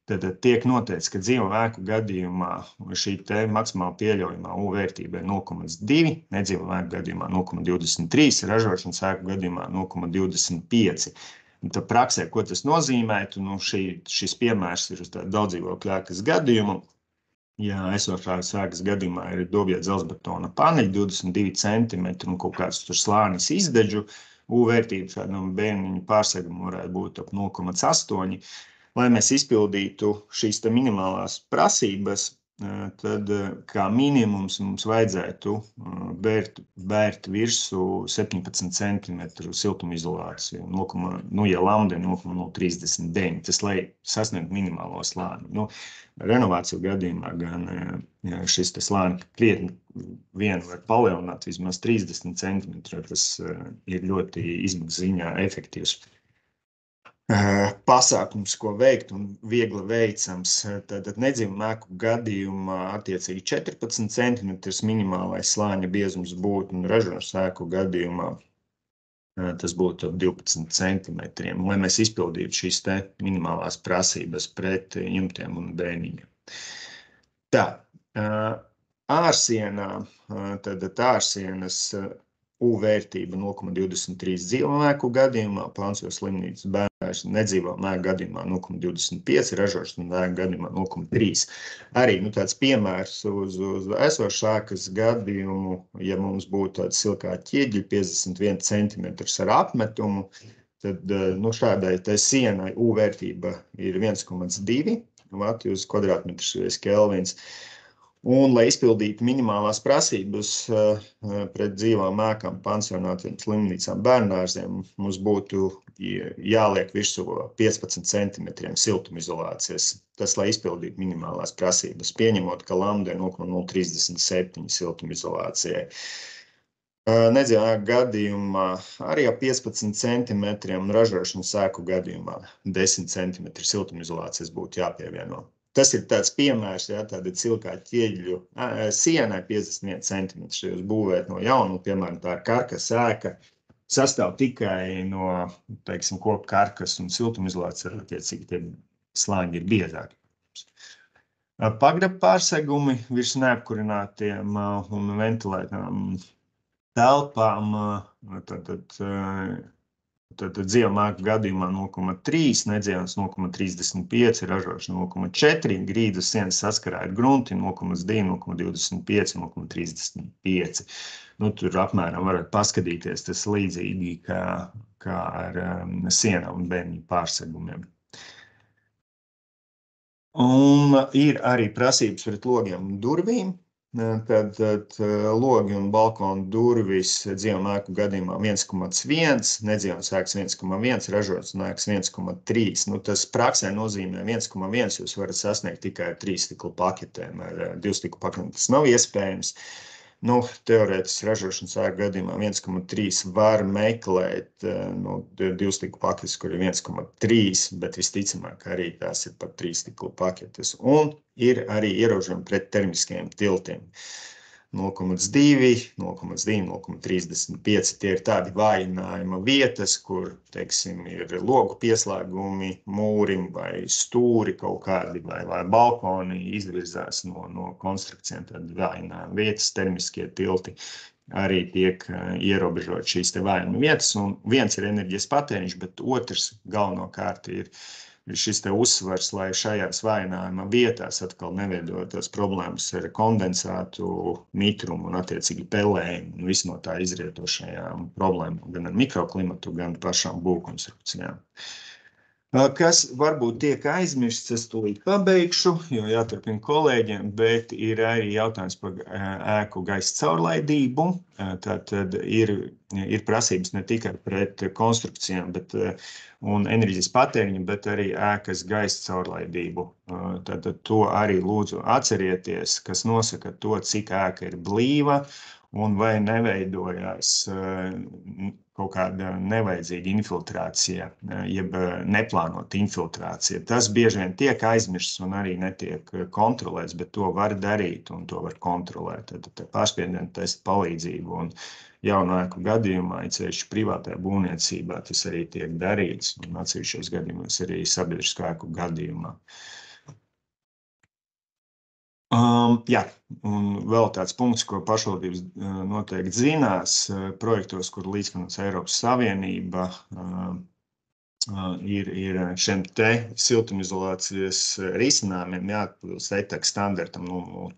Tad tiek noteikts, ka dzīvo ēku gadījumā šī te maksimāli pieļaujamā U vērtība ir 0,2, nedzīvo ēku gadījumā 0,23, ražošanas ēku gadījumā 0,25. Tad praksē, ko tas nozīmētu, šis piemērs ir uz tādu daudzdzīvokļu ēkas gadījumu. Ja esošās ēkas gadījumā ir dobjā dzelzbetona paneļi 22 cm un kaut kāds tur slānis izdeģu, U vērtība šādam bēniņu pārsegumam varētu būt ap 0,8. Lai mēs izpildītu šīs te minimālās prasības, tad kā minimums mums vajadzētu bērt virsū 17 cm siltumizolāciju, ja lambda ir 0,039, tas lai sasniegtu minimālo slāni. Renovāciju gadījumā gan šis slāni krietni vienu var palielināt vismaz 30 cm, tas ir ļoti izmaksas ziņā efektīvs pasākums, ko veikt un viegli veicams. Tad nedzīvo ēku gadījumā attiecīgi 14 cm minimālais slāņa biezums būtu, un ražošanas ēku gadījumā tas būtu 12 cm, lai mēs izpildītu šīs te minimālās prasības pret jumtiem un bēniņiem. Tā, ārsienā, tad ārsienas U vērtība 0,23 dzīvo ēku gadījumā, Pauncio slimnīcas bērnās nedzīvo ēku gadījumā 0,25, ražošanas ēku gadījumā 0,3. Arī tāds piemērs uz esošas ēkas gadījumu, ja mums būtu tāds silkā ķieģi 51 cm ar apmetumu, tad šādai sienai U vērtība ir 1,2 vati uz kvadrātmetrs virs kelvins. Un, lai izpildītu minimālās prasības pret dzīvām ēkām, pansionātiem, slimnīcām, bērnārziem, mums būtu jāliek virsū 15 cm siltumizolācijas. Tas, lai izpildītu minimālās prasības, pieņemot, ka lambda ir 0,037 siltumizolācijai. Nedzīvo ēku gadījumā arī ap 15 cm un ražošanas ēku gadījumā 10 cm siltumizolācijas būtu jāpievieno. Tas ir tāds piemērs, tāda cilkā ķieģļu sienai 51 cm. Jūs būvēt no jaunu, piemēram, tā ir karkas ēka, sastāv tikai no, koku karkas un siltumizolācija, attiecīgi tie slāņi ir biezāki. Pagraba pārsegumi virs neapkurinātiem un ventilētām telpām, tad dzīvo ēku gadījumā 0,3, nedzīvojums 0,35, ražošana 0,4, grīdas sienas saskarā ar grunti 0,2, 0,25, 0,35. Tur apmēram varat paskatīties, tas līdzīgi kā ar sienām un bēniņu pārsegumiem. Un ir arī prasības pret logiem un durvīm. Tad logi un balkonu durvis dzīvo ēku gadījumā 1,1, nedzīvojums ēkas 1,1, ražošanas ēkas 1,3. Tas praksē nozīmē 1,1 jūs varat sasniegt tikai ar 3 stiklu paketēm, ar 2 stiklu paketēm tas nav iespējams. Teorētiski ražošanas ēku gadījumā 1,3 var meklēt 2 stiklu paketes, kur ir 1,3, bet visticamāk arī tās ir pat 3 stiklu paketes. Un ir arī ierobežojumi pret termiskajiem tiltiem. 0,2, 0,2, 0,35. Tie ir tādi vājinājuma vietas, kur, ir logu pieslēgumi, mūrim vai stūri kaut kādi, vai balkoni izvirzās no konstrukcijiem. Tad vājinājuma vietas, termiskie tilti arī tiek ierobežot šīs te vājinājuma vietas. Un viens ir enerģijas patēriņš, bet otrs galvenokārt ir šis te uzsvars, lai šajās vājinājuma vietās atkal neveidotos problēmas ar kondensātu, mitrumu un attiecīgi pelējumu un visu no tā izrietošajām problēmām, gan ar mikroklimatu, gan pašām būvkonstrukcijām. Kas varbūt tiek aizmirsts, es tūlīt pabeigšu, jo jāturpina kolēģiem, bet ir arī jautājums par ēku gaisa caurlaidību. Tātad ir prasības ne tikai pret konstrukcijām un enerģijas patēriņu, bet arī ēkas gaisa caurlaidību. Tātad to arī lūdzu atcerieties, kas nosaka to, cik ēka ir blīva, un vai neveidojās kaut kāda nevajadzīga infiltrācija, jeb neplānota infiltrācija. Tas bieži vien tiek aizmirsts un arī netiek kontrolēts, bet to var darīt un to var kontrolēt. Tad pārspiediena testa palīdzību un jaunu ēku gadījumā, ceļš privātajā būvniecībā, tas arī tiek darīts un atsevišķos gadījumos arī sabiedrisko ēku gadījumā. Jā, un vēl tāds punkts, ko pašvaldības noteikti zinās, projektos, kur līdzfinansē Eiropas Savienība, ir šiem te siltumizolācijas risinājumiem jāatbilst ETAC standartam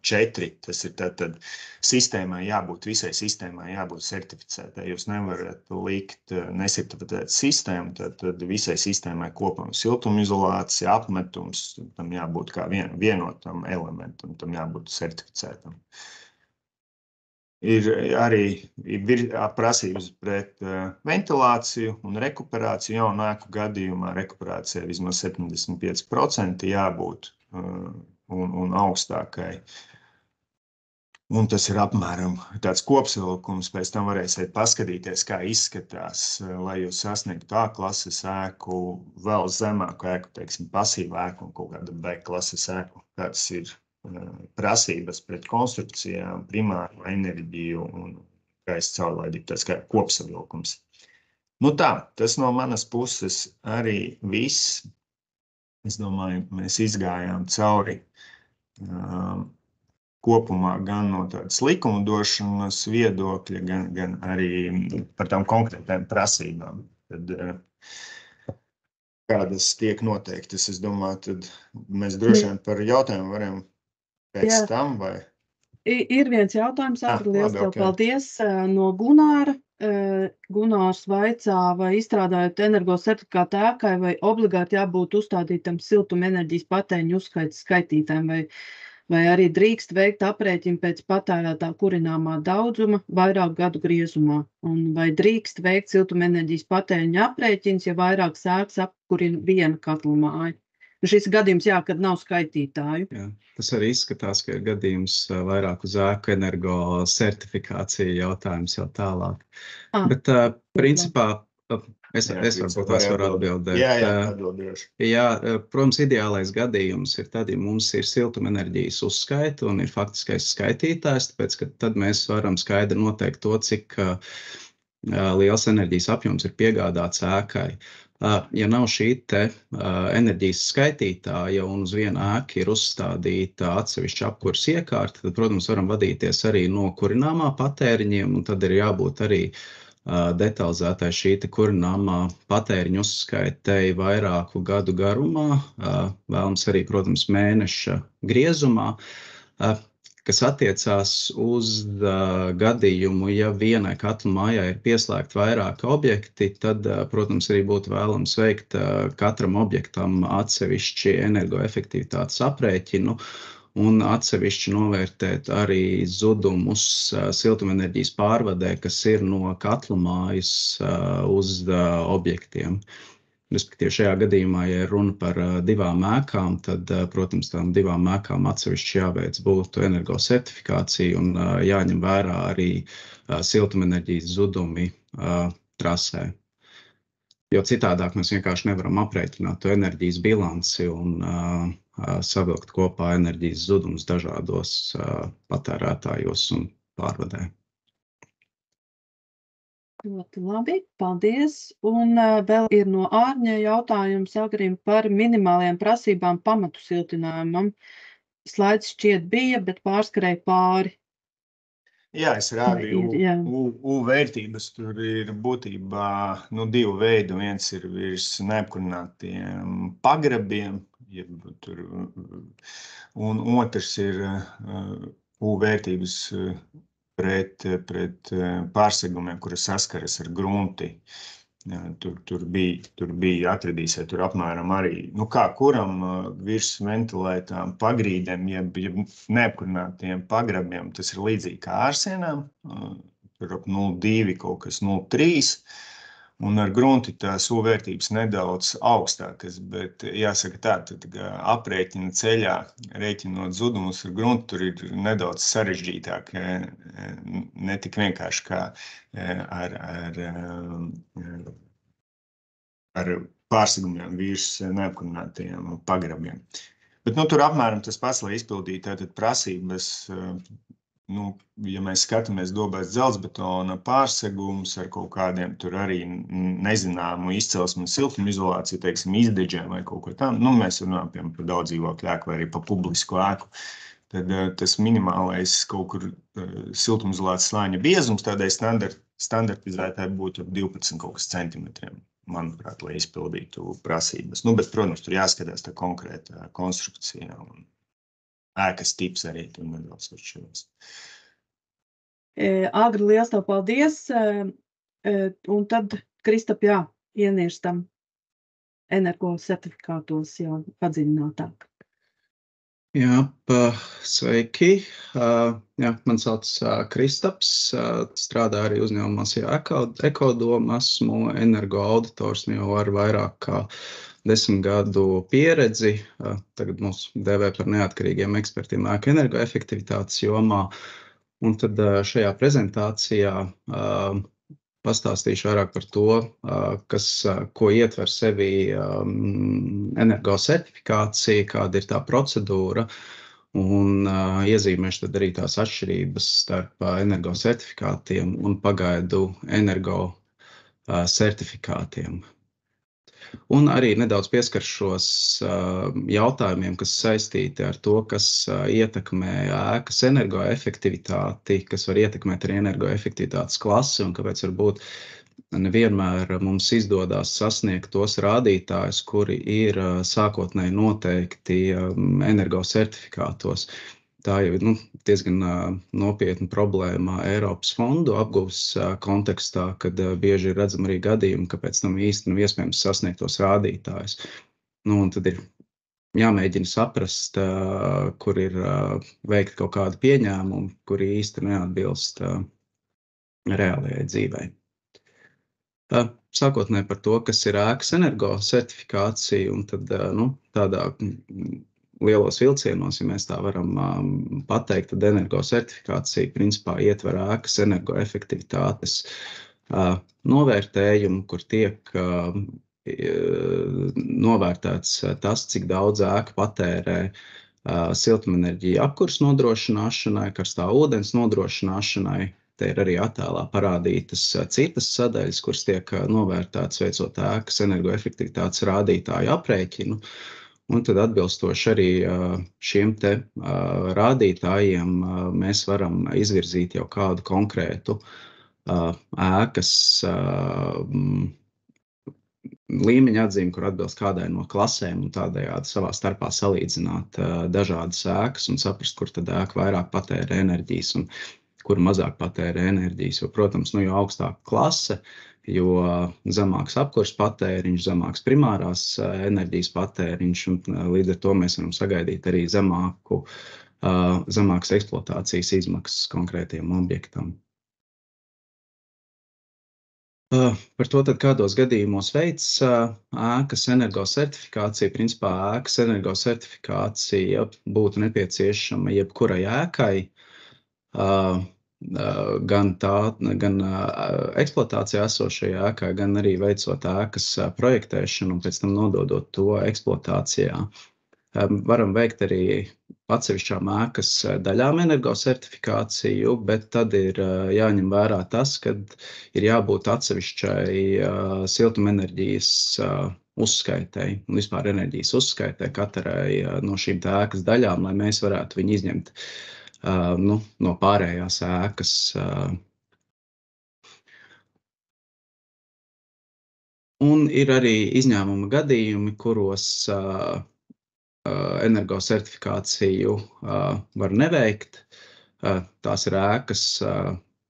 4. Tas ir tātad visai sistēmai jābūt certificētai. Jūs nevarat likt nesertificētu sistēmu, tad visai sistēmai kopam siltumizolācija, apmetums, tam jābūt kā vienotam elementam, tam jābūt certificētam. Ir arī prasības pret ventilāciju un rekuperāciju. Jaunu ēku gadījumā rekuperācijai vismaz 75% jābūt un augstākai. Un tas ir apmēram tāds kopsavilkums, pēc tam varēsiet paskatīties, kā izskatās, lai jūs sasniegtu A klases ēku, vēl zemāku ēku, teiksim, pasīvu ēku un kaut kādu B klases ēku, kāds ir prasības pret konstrukcijām, primāro enerģiju un gaisa caurlaidību, tāds kā kopsavilkums. Nu tā, tas no manas puses arī viss. Es domāju, mēs izgājām cauri kopumā gan no tādas likumdošanas viedokļa, gan arī par tām konkrētām prasībām. Tad, kādas tiek noteiktas, es domāju, tad mēs droši vien par jautājumu varam pēc tam, vai? Ir viens jautājums, liels tev paldies, no Gunāra. Gunārs vaicā, vai izstrādājot energosertifikātu ēkai, vai obligāti jābūt uzstādītam siltumenerģijas patēriņu uzskaites skaitītājiem, vai arī drīkst veikt aprēķinu pēc patērētā kurināmā daudzuma vairāk gadu griezumā, un vai drīkst veikt siltumenerģijas patēriņu aprēķins, ja vairāk ēkas apkurina viena katlumāja. Šis gadījums, kad nav skaitītāju. Jā, tas arī izskatās, ka ir gadījums vairāk uz ēku energo certifikāciju jautājums jau tālāk. Bet principā es varu atbildēt. Jā, protams, ideālais gadījums ir tad, ja mums ir siltumenerģijas uzskaita un ir faktiskais skaitītājs, tāpēc, ka tad mēs varam skaidri noteikt to, cik liels enerģijas apjoms ir piegādāts ēkai. Ja nav šī te enerģijas skaitītāja un uz vienu ēku ir uzstādīta atsevišķa apkures iekārta, tad, protams, varam vadīties arī no kurināmā patēriņiem, un tad ir jābūt arī detalizētai šī te kurināmā patēriņu uzskaitei vairāku gadu garumā, vēlams arī, protams, mēneša griezumā. Kas attiecās uz gadījumu, ja vienai katlumājai ir pieslēgti vairāki objekti, tad, protams, arī būtu vēlams veikt katram objektam atsevišķi energoefektivitātes aprēķinu un atsevišķi novērtēt arī zudumus siltumenerģijas pārvadē, kas ir no katlumājas uz objektiem. Respektīvi, šajā gadījumā, ja runa par divām ēkām, tad, protams, tām divām ēkām atsevišķi jāveic būtu energosertifikācija un jāņem vērā arī siltumenerģijas zudumi trasē. Jo citādāk mēs vienkārši nevaram aprēķināt to enerģijas bilanci un savilkt kopā enerģijas zudumus dažādos patērētājos un pārvadē. Ļoti labi, paldies. Un vēl ir no Ārņa jautājums Agrim par minimālajām prasībām pamatu siltinājumam. Slaids šķiet bija, bet pārskrēja pāri. Jā, es rādīju U vērtības. Tur ir būtībā divu veidu. Viens ir virs neapkurinātiem pagrabiem, un otrs ir U vērtības pret pārsegumiem, kuras saskaras ar grunti. Tur bija atradīsies, tur apmēram arī, kā kuram virs ventilētām pagrīdēm, jeb neapkurinātiem pagrabiem, tas ir līdzīgi kā ārsienām, tur ap 0,2 kaut kas 0,3, un ar grunti tās U-vērtības nedaudz augstākas, bet jāsaka tā, tad aprēķina ceļā, rēķinot zudumus ar grunti, tur ir nedaudz sarežģītāk, ne tik vienkārši kā ar pārsegumiem virs neapkurinātajiem pagrabiem. Bet tur apmēram tas pats, lai izpildītu tātad prasības, ja mēs skatāmies dobēs dzelzbetona pārsegums ar kaut kādiem tur arī nezināmu izcelsmi siltumizolāciju, teiksim, izdeģiem vai kaut ko tam, mēs runājam, piemēram, par daudz dzīvokļu ēku vai arī par publisku ēku, tad tas minimālais kaut kur siltumizolācijas slāņa biezums tādai standartizētai būtu 12 kaut kas centimetriem, manuprāt, lai izpildītu prasības. Bet, protams, tur jāskatās tā konkrēta konstrukcija un ēkas tips arī tur nedaudz atšķirās. Agri, liels tev paldies. Un tad, Kristap, ienirstam energo certifikātos jau padziļinātāk. Sveiki. Man sauc Kristaps. Strādāju arī uzņēmumos Ekodoma. Esmu energo auditors jau ar vairāk kā 10 gadu pieredzi. Tagad mūs dēvē par neatkarīgiem ekspertiem ēku energoefektivitātes jomā. Un tad šajā prezentācijā pastāstīšu vairāk par to, ko ietver sevī energo certifikācija, kāda ir tā procedūra, un iezīmēšu tad arī tās atšķirības starp energo certifikātiem un pagaidu energo certifikātiem. Un arī nedaudz pieskaršos jautājumiem, kas saistīti ar to, kas ietekmē ēkas energoefektivitāti, kas var ietekmēt arī energoefektivitātes klasi un kāpēc varbūt nevienmēr mums izdodas sasniegt tos rādītājus, kuri ir sākotnēji noteikti energo certifikātos. Tā jau ir diezgan nopietna problēma Eiropas fondu apgūves kontekstā, kad bieži ir redzami arī gadījumi, ka pēc tam īsti nav iespējams sasniegt tos rādītājus. Un tad ir jāmēģina saprast, kur ir veikt kaut kādu pieņēmumu, kuri īsti neatbilst reālajai dzīvei. Sākotnēji par to, kas ir ēkas energo certifikācija, un tad tādā lielos vilcienos, ja mēs tā varam pateikt, tad energo certifikācija principā ietver ēkas energoefektivitātes novērtējumu, kur tiek novērtēts tas, cik daudz ēka patērē siltumenerģiju apkurs nodrošināšanai, karstā ūdens nodrošināšanai. Te ir arī attēlā parādītas citas sadaļas, kuras tiek novērtētas veicot ēkas energoefektivitātes rādītāju aprēķinu. Un tad atbilstoši arī šiem te rādītājiem mēs varam izvirzīt jau kādu konkrētu ēkas līmeņa atzīmi, kur atbilst kādai no klasēm un tādējādi savā starpā salīdzināt dažādas ēkas un saprast, kur tad ēka vairāk patērē enerģijas un kur mazāk patērē enerģijas. Jo, protams, jo augstāka klase, jo zemāks apkurs patēriņš, zemāks primārās enerģijas patēriņš, un līdz ar to mēs varam sagaidīt arī zemākas eksploatācijas izmaksas konkrētiem objektam. Par to, tad kādos gadījumos veids ēkas energo certifikācija. Principā ēkas energo certifikācija būtu nepieciešama jebkurai ēkai, gan eksploatācijā esošajā ēkā, gan arī veicot ēkas projektēšanu un pēc tam nododot to eksploatācijā. Varam veikt arī atsevišķām ēkas daļām energo certifikāciju, bet tad ir jāņem vērā tas, ka ir jābūt atsevišķai siltumenerģijas uzskaitei un vispār enerģijas uzskaitei katrai no šīm ēkas daļām, lai mēs varētu viņu izņemt no pārējās ēkas. Un ir arī izņēmuma gadījumi, kuros energo certifikāciju var neveikt. Tās ir ēkas,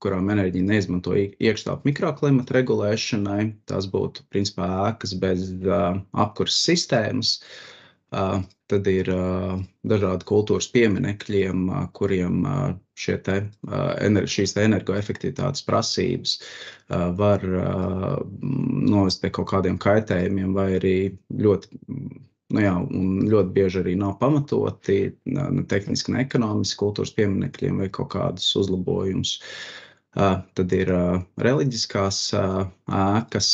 kurām enerģiju neizmanto iekštelpu mikroklimata regulēšanai. Tās būtu, principā, ēkas bez apkuras sistēmas. Tad ir dažādi kultūras pieminekļiem, kuriem šīs energoefektivitātes prasības var novest pie kaut kādiem kaitējumiem vai arī ļoti bieži arī nav pamatoti, ne tehniski, ne ekonomiski kultūras pieminekļiem vai kaut kādus uzlabojumus. Tad ir reliģiskās ēkas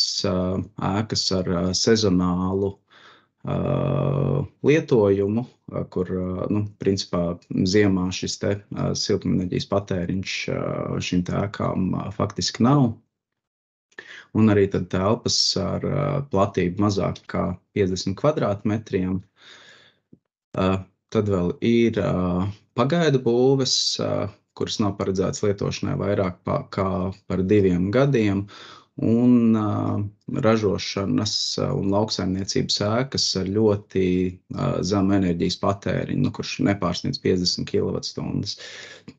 ar sezonālu lietojumu, kur, principā, ziemā šis siltumenerģijas patēriņš šīm ēkām faktiski nav. Un arī tad telpas ar platību mazāk kā 50 kvadrātmetriem. Tad vēl ir pagaidu būves, kuras nav paredzētas lietošanai vairāk kā par 2 gadiem, un ražošanas un lauksaimniecības ēkas ar ļoti zemu enerģijas patēriņu, kurš nepārsniedz 50 kWh.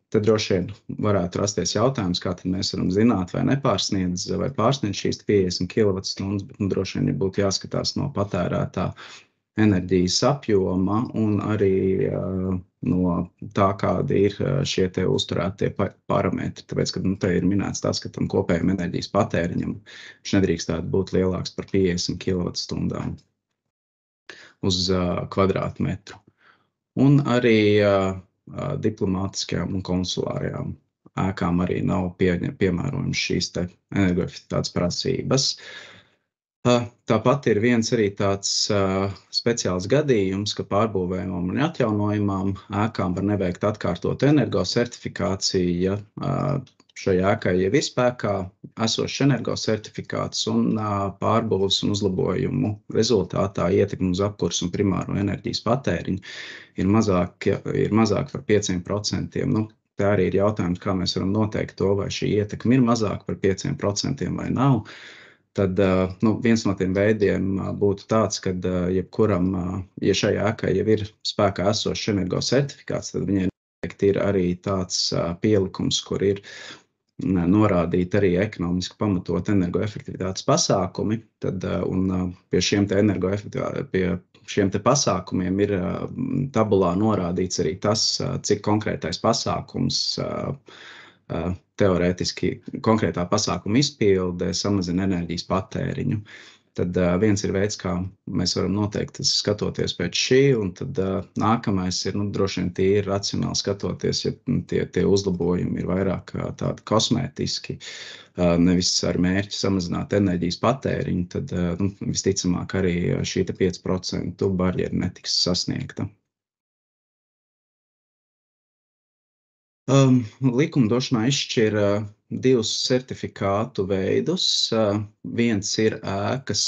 Tad droši vien varētu rasties jautājums, kā tad mēs varam zināt, vai nepārsniedz vai pārsniedz šīs 50 kWh, bet droši vien būtu jāskatās no patērētā enerģijas apjoma un arī no tā, kādi ir šie te uzturētie parametri. Tāpēc, ka te ir minēts tas, ka tam kopējam enerģijas patēriņam viņš nedrīkstētu būt lielāks par 50 kWh uz kvadrātmetru. Un arī diplomātiskajām un konsulārajām ēkām arī nav piemērojams šīs te energoefektivitātes prasības. Tāpat ir viens arī tāds speciāls gadījums, ka pārbūvējumam un atjaunojumām ēkām var neveikt atkārtotu energosertifikāciju, ja šai ēkai jau ir spēkā esošs energosertifikāts un pārbūves un uzlabojumu rezultātā ietekme uz apkurs un primāro enerģijas patēriņu ir mazāk par 5%. Tā arī ir jautājums, kā mēs varam noteikt to, vai šī ietekme ir mazāk par 5% vai nav. Tad viens no tiem veidiem būtu tāds, ka jebkuram, ja šai ēkai jau ir spēkā esošs energosertifikāts, tad viņai noteikti ir arī tāds pielikums, kur ir norādīti arī ekonomiski pamatot energoefektivitātes pasākumi. Un pie šiem te pasākumiem ir tabulā norādīts arī tas, cik konkrētais pasākums teorētiski konkrētā pasākuma izpilde samazina enerģijas patēriņu. Tad viens ir veids, kā mēs varam noteikt, skatoties pēc šī, un tad nākamais ir, droši vien tīri racionāli skatoties, ja tie uzlabojumi ir vairāk tādi kosmētiski, nevis ar mērķi samazināt enerģijas patēriņu, tad visticamāk arī šī 5% barjera netiks sasniegta. Likumdošanā izšķir 2 certifikātu veidus. Viens ir ēkas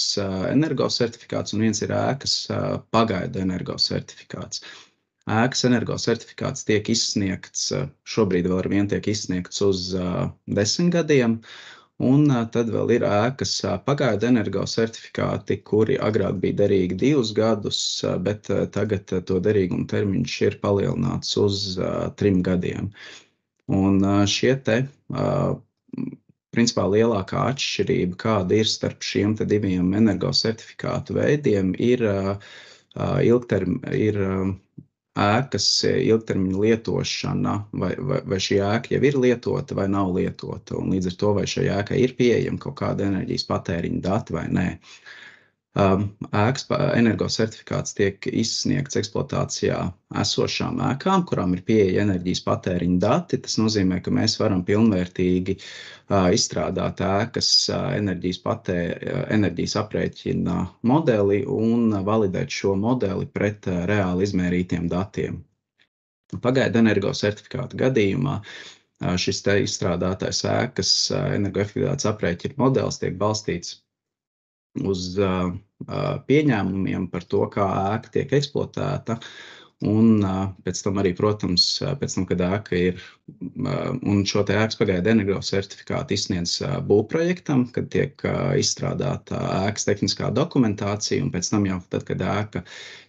energosertifikāts un viens ir ēkas pagaidu energosertifikāts. Ēkas energosertifikāts tiek izsniegts, šobrīd vēl ar vienu tiek izsniegts uz 10 gadiem, un tad vēl ir ēkas pagaidu energosertifikāti, kuri agrāk bija derīgi 2 gadus, bet tagad to derīguma termiņš ir palielināts uz 3 gadiem. Un šie te, principā lielākā atšķirība, kāda ir starp šiem te 2 energosertifikātu veidiem, ir ēkas ilgtermiņa lietošana, vai šī ēka jau ir lietota vai nav lietota, un līdz ar to, vai šai ēkai ir pieejama kaut kāda enerģijas patēriņa dati vai nē. Ēkas energosertifikāts tiek izsniegts eksploatācijā esošām ēkām, kurām ir pieeja enerģijas patēriņa dati. Tas nozīmē, ka mēs varam pilnvērtīgi izstrādāt ēkas enerģijas aprēķina modeli un validēt šo modeli pret reāli izmērītiem datiem. Pagaidu energosertifikāta gadījumā šis te izstrādātais ēkas energoefektivitātes aprēķina modelis tiek balstīts uz pieņēmumiem par to, kā ēka tiek eksploatēta, Un pēc tam arī, protams, pēc tam, kad ēka ir, un šo te ēkas pagaidu energo certifikātu izsniedz būvprojektam, kad tiek izstrādāta ēkas tehniskā dokumentācija, un pēc tam jau, tad, kad ēka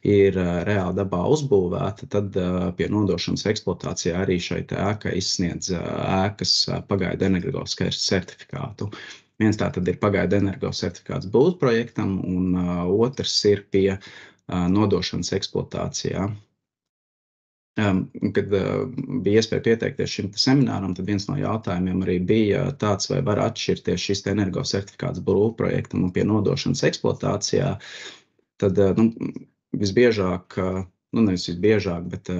ir reāli dabā uzbūvēta, tad pie nodošanas eksploatācijā arī šai te ēkai izsniedz ēkas pagaidu energo certifikātu. Viens tā tad ir pagaidu energo certifikāts būvprojektam, un otrs ir pie nodošanas eksploatācijā. Kad bija iespēja pieteikties šim semināram, tad viens no jautājumiem arī bija tāds, vai var atšķirties šis energo certifikāts būvprojektam un pie nodošanas eksploatācijā. Tad visbiežāk, nevis visbiežāk, bet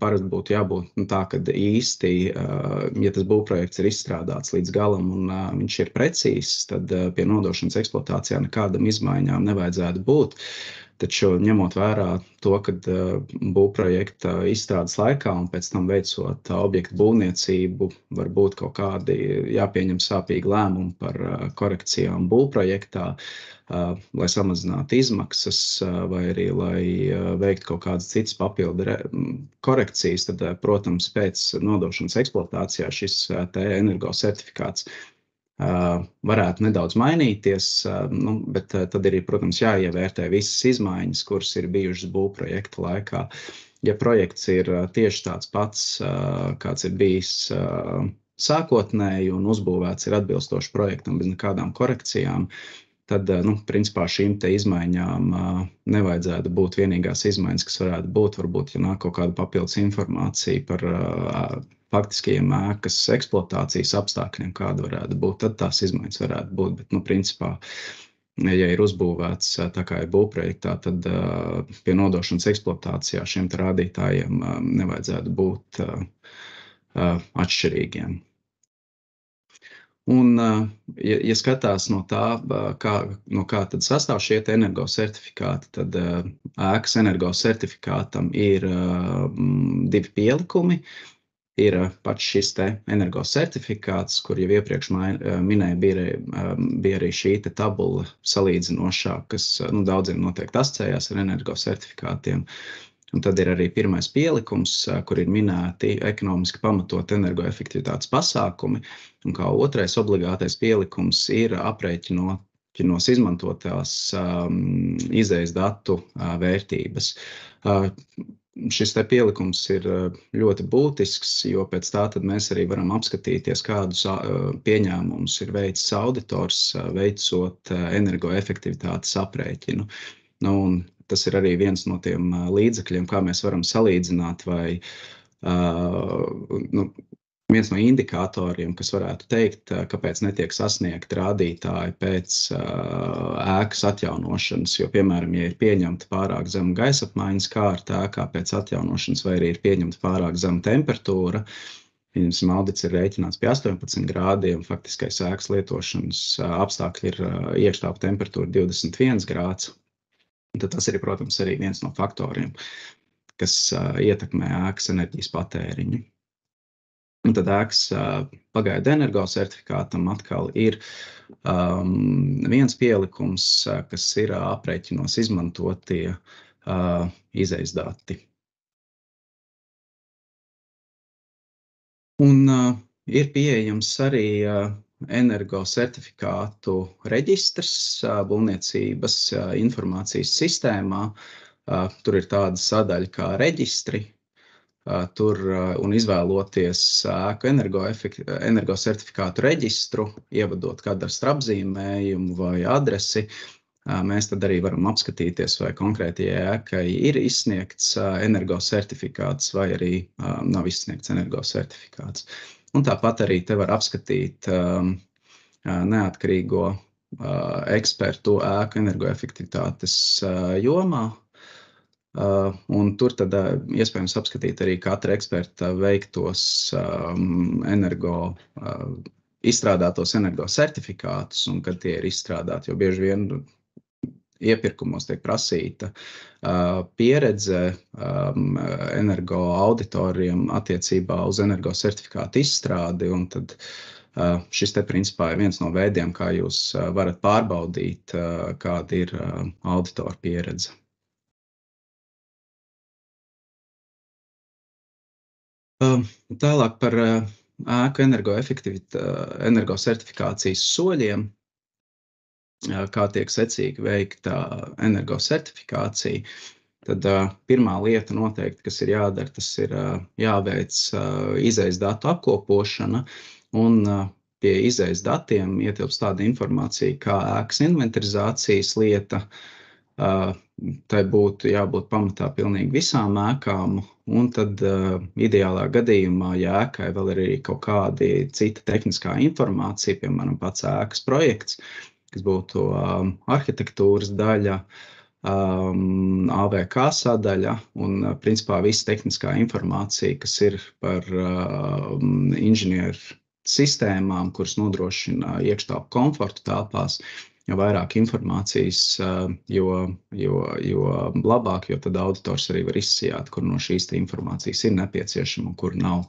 parasti būtu jābūt tā, ka īsti, ja tas būvprojekts ir izstrādāts līdz galam un viņš ir precīzs, tad pie nodošanas eksploatācijā nekādam izmaiņām nevajadzētu būt. Taču ņemot vērā to, ka būvprojekta izstrādes laikā un pēc tam veicot objektu būvniecību, var būt kaut kādi jāpieņem sāpīgi lēmumi par korekcijām būvprojektā, lai samazinātu izmaksas vai arī lai veiktu kaut kādas citas papildu korekcijas, tad, protams, pēc nodošanas eksploatācijā šis te energo certifikāts varētu nedaudz mainīties, bet tad ir, protams, jāievērtē visas izmaiņas, kuras ir bijušas būvprojekta laikā. Ja projekts ir tieši tāds pats, kāds ir bijis sākotnēji un uzbūvēts ir atbilstoši projektam bez nekādām korekcijām, tad, principā šīm te izmaiņām nevajadzētu būt vienīgās izmaiņas, kas varētu būt, varbūt, ja nāk kaut kāda papildus informācija par faktiskajiem ēkas eksploatācijas apstākļiem, kāda varētu būt, tad tās izmaiņas varētu būt, bet, principā, ja ir uzbūvēts tā kā ir būvprojektā, tad pie nodošanas eksploatācijā šiem te rādītājiem nevajadzētu būt atšķirīgiem. Un, ja skatās no tā, no kā tad sastāv šie energo certifikāti, tad ēkas energo certifikātam ir 2 pielikumi. Ir pats šis te energo certifikāts, kur jau iepriekš minēja, bija arī šī te tabula salīdzinošā, kas daudziem noteikti asociējās ar energo certifikātiem. Un tad ir arī pirmais pielikums, kur ir minēti ekonomiski pamatot energoefektivitātes pasākumi. Un kā otrais obligātais pielikums ir aprēķinos izmantotās izejas datu vērtības. Šis te pielikums ir ļoti būtisks, jo pēc tā tad mēs arī varam apskatīties, kādus pieņēmumus ir veicis auditors, veicot energoefektivitātes aprēķinu. Un tas ir arī viens no tiem līdzekļiem, kā mēs varam salīdzināt, vai viens no indikatoriem, kas varētu teikt, kāpēc netiek sasniegt rādītāji pēc ēkas atjaunošanas, jo, piemēram, ja ir pieņemta pārāk zema gaisapmaiņas kārta ēkā pēc atjaunošanas, vai arī ir pieņemta pārāk zema temperatūra, audits ir rēķināts pie 18 grādiem, faktiskais ēkas lietošanas apstākļi ir iekštelpu temperatūra 21 grāds. Tad tas ir, protams, arī viens no faktoriem, kas ietekmē ēkas enerģijas patēriņu. Un tad ēkas pagaidu energo certifikātam atkal ir viens pielikums, kas ir aprēķinos izmantotie izejas dati. Un ir pieejams arī energo certifikātu reģistrs būvniecības informācijas sistēmā. Tur ir tāda sadaļa kā reģistri. Tur un izvēloties ēku energo certifikātu reģistru, ievadot kadastra apzīmējumu vai adresi, mēs tad arī varam apskatīties, vai konkrētajai ēkai ir izsniegts energo certifikāts vai arī nav izsniegts energo certifikāts. Un tāpat arī te var apskatīt neatkarīgo ekspertu ēku energoefektivitātes jomā. Un tur tad iespējams apskatīt arī katra eksperta veiktos izstrādātos energo certifikātus un kad tie ir izstrādāti, jo bieži vien iepirkumos tiek prasīta pieredze energo auditoriem attiecībā uz energo certifikātu izstrādi, un tad šis te principā ir viens no veidiem, kā jūs varat pārbaudīt, kāda ir auditora pieredze. Tālāk par ēku energosertifikācijas soļiem, kā tiek secīgi veikta energosertifikācija. Tad pirmā lieta noteikti, kas ir jādara, tas ir jāveic izejas datu apkopošana, un pie izejas datiem ietilpst tāda informācija kā ēkas inventarizācijas lieta. Tai būtu jābūt pamatā pilnīgi visām ēkām, un tad ideālā gadījumā, ja ēkai vēl ir arī kaut kādi cita tehniskā informācija, piemēram, pats ēkas projekts, kas būtu arhitektūras daļa, AVK sadaļa un principā visa tehniskā informācija, kas ir par inženieru sistēmām, kuras nodrošina iekštelpu komfortu telpās. Jo vairāk informācijas, jo labāk, jo tad auditors arī var izsijāt, kur no šīs informācijas ir nepieciešama un kur nav.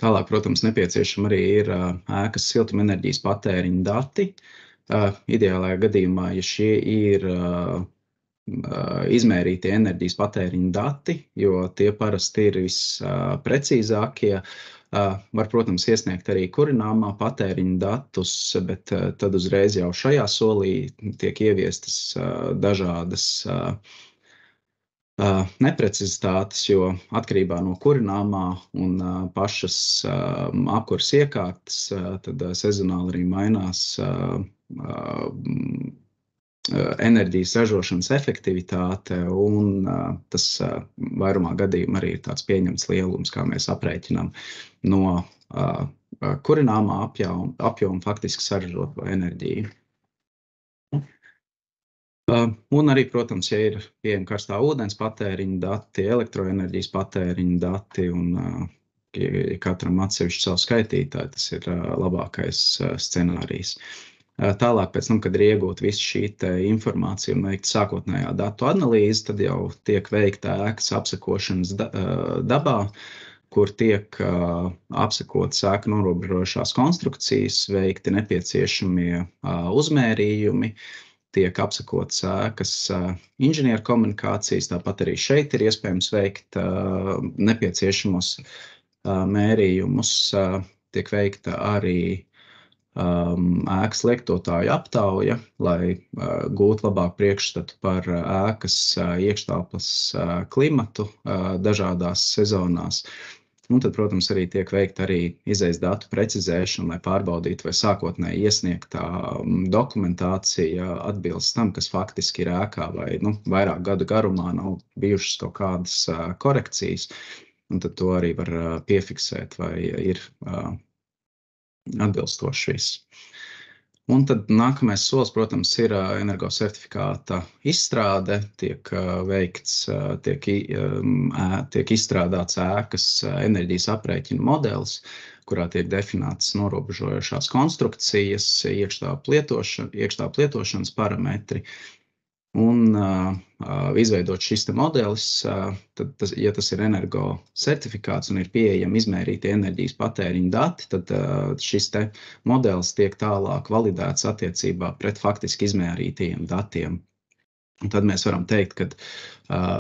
Tālāk, protams, nepieciešama arī ir ēkas siltumenerģijas patēriņa dati. Ideālajā gadījumā, ja šie ir izmērītie enerģijas patēriņa dati, jo tie parasti ir visprecīzākie, var, protams, iesniegt arī kurināmā patēriņa datus, bet tad uzreiz jau šajā solī tiek ieviestas dažādas neprecizitātes, jo atkarībā no kurināmā un pašas apkuras iekārtas, tad sezonāli arī mainās enerģijas ražošanas efektivitāte, un tas vairumā gadījumā arī ir tāds pieņemts lielums, kā mēs aprēķinām no kurināmā apjoma faktiski saražoto enerģiju. Un arī, protams, ja ir pieejami karstā ūdens patēriņa dati, elektroenerģijas patēriņa dati, un katram atsevišķi savu skaitītāju, tas ir labākais scenārijs. Tālāk, pēc tam, kad ir iegūta visa šī informācija un veikta sākotnējā datu analīze, tad jau tiek veikta ēkas apsekošanas dabā, kur tiek apsekotas ēku norobežojošās konstrukcijas, veikti nepieciešamie uzmērījumi, tiek apsekotas ēkas inženieru komunikācijas, tāpat arī šeit ir iespējams veikt nepieciešamos mērījumus, tiek veikta arī ēkas lietotāju aptauja, lai gūtu labāku priekšstatu par ēkas iekštelpas klimatu dažādās sezonās. Un tad, protams, arī tiek veikta arī izejas datu precizēšana, lai pārbaudītu, vai sākotnēji iesniegtā dokumentācija atbilst tam, kas faktiski ir ēkā, vai vairāk gadu garumā nav bijušas kaut kādas korekcijas. Un tad to arī var piefiksēt, vai ir atbilstoši viss. Un tad nākamais solis, protams, ir energosertifikāta izstrāde, tiek izstrādāts ēkas enerģijas aprēķina modelis, kurā tiek definētas norobežojošās konstrukcijas, iekštelpu lietošanas parametri. Un izveidot šis modelis, tad, ja tas ir energo certifikāts un ir pieejami izmērīti enerģijas patēriņa dati, tad šis modelis tiek tālāk validēts attiecībā pret faktiski izmērītajiem datiem. Un tad mēs varam teikt, ka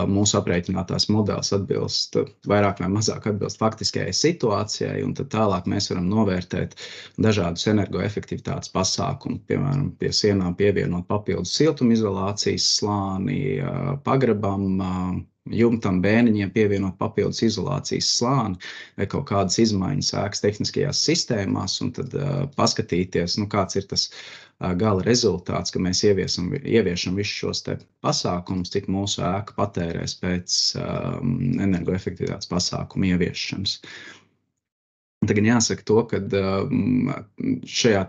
mūsu aprēķinātās modelis atbilst vairāk vai mazāk atbilst faktiskajai situācijai, un tad tālāk mēs varam novērtēt dažādus energoefektivitātes pasākumus, piemēram, pie sienām pievienot papildus siltumizolācijas slāni, pagrabam, jumtam, bēniņiem pievienot papildus izolācijas slāni vai kaut kādas izmaiņas ēkas tehniskajās sistēmās, un tad paskatīties, kāds ir tas gala rezultāts, ka mēs ieviešam visus šos pasākumus, cik mūsu ēka patērēs pēc energoefektivitātes pasākumu ieviešanas. Tagad jāsaka to, ka šajā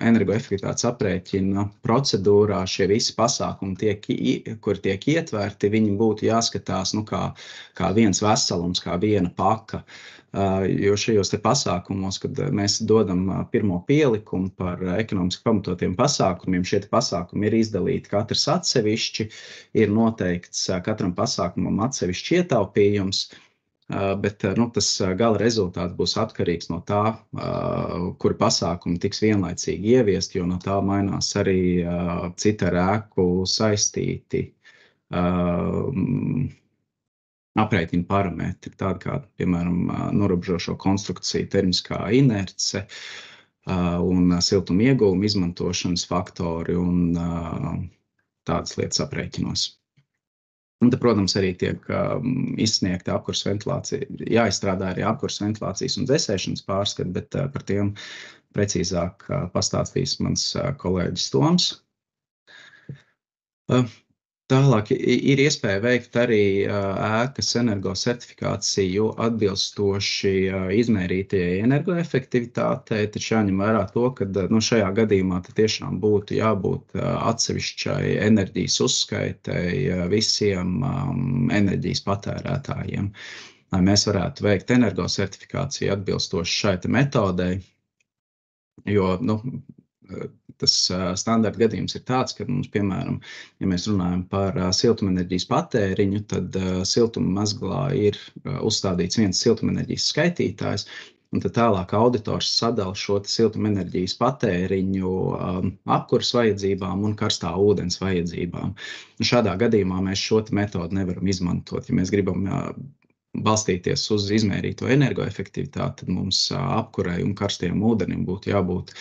energoefektivitātes aprēķina procedūrā šie visi pasākumi, kur tiek ietverti, viņi būtu jāskatās kā viens veselums, kā viena paka. Jo šajos pasākumos, kad mēs dodam pirmo pielikumu par ekonomiski pamatotiem pasākumiem, šie pasākumi ir izdalīti katrs atsevišķi, ir noteikts katram pasākumam atsevišķi ietaupījums, bet tas gala rezultāts būs atkarīgs no tā, kuri pasākumi tiks vienlaicīgi ieviest, jo no tā mainās arī citi ar ēku saistīti aprēķina parametri, tādi kā, piemēram, norobežošo konstrukciju termiskā inerce un siltuma ieguvuma izmantošanas faktori un tādas lietas aprēķinos. Un te, protams, arī tiek izsniegta apkurses ventilācija, jāizstrādā arī apkurses ventilācijas un dzēsēšanas pārskati, bet par tiem precīzāk pastāstīs mans kolēģis Toms. Tālāk ir iespēja veikt arī ēkas energosertifikāciju atbilstoši izmērītajai energoefektivitātei, taču jāņem vērā to, ka šajā gadījumā tiešām būtu jābūt atsevišķai enerģijas uzskaitei visiem enerģijas patērētājiem, lai mēs varētu veikt energosertifikāciju atbilstoši šai metodei, jo, tas standarta gadījums ir tāds, ka mums, piemēram, ja mēs runājam par siltumenerģijas patēriņu, tad siltummezglā ir uzstādīts viens siltumenerģijas skaitītājs, un tad tālāk auditors sadala šo siltumenerģijas patēriņu apkuras vajadzībām un karstā ūdens vajadzībām. Un šādā gadījumā mēs šo metodu nevaram izmantot. Ja mēs gribam balstīties uz izmērīto energoefektivitāti, tad mums apkurai un karstiem ūdenim būtu jābūt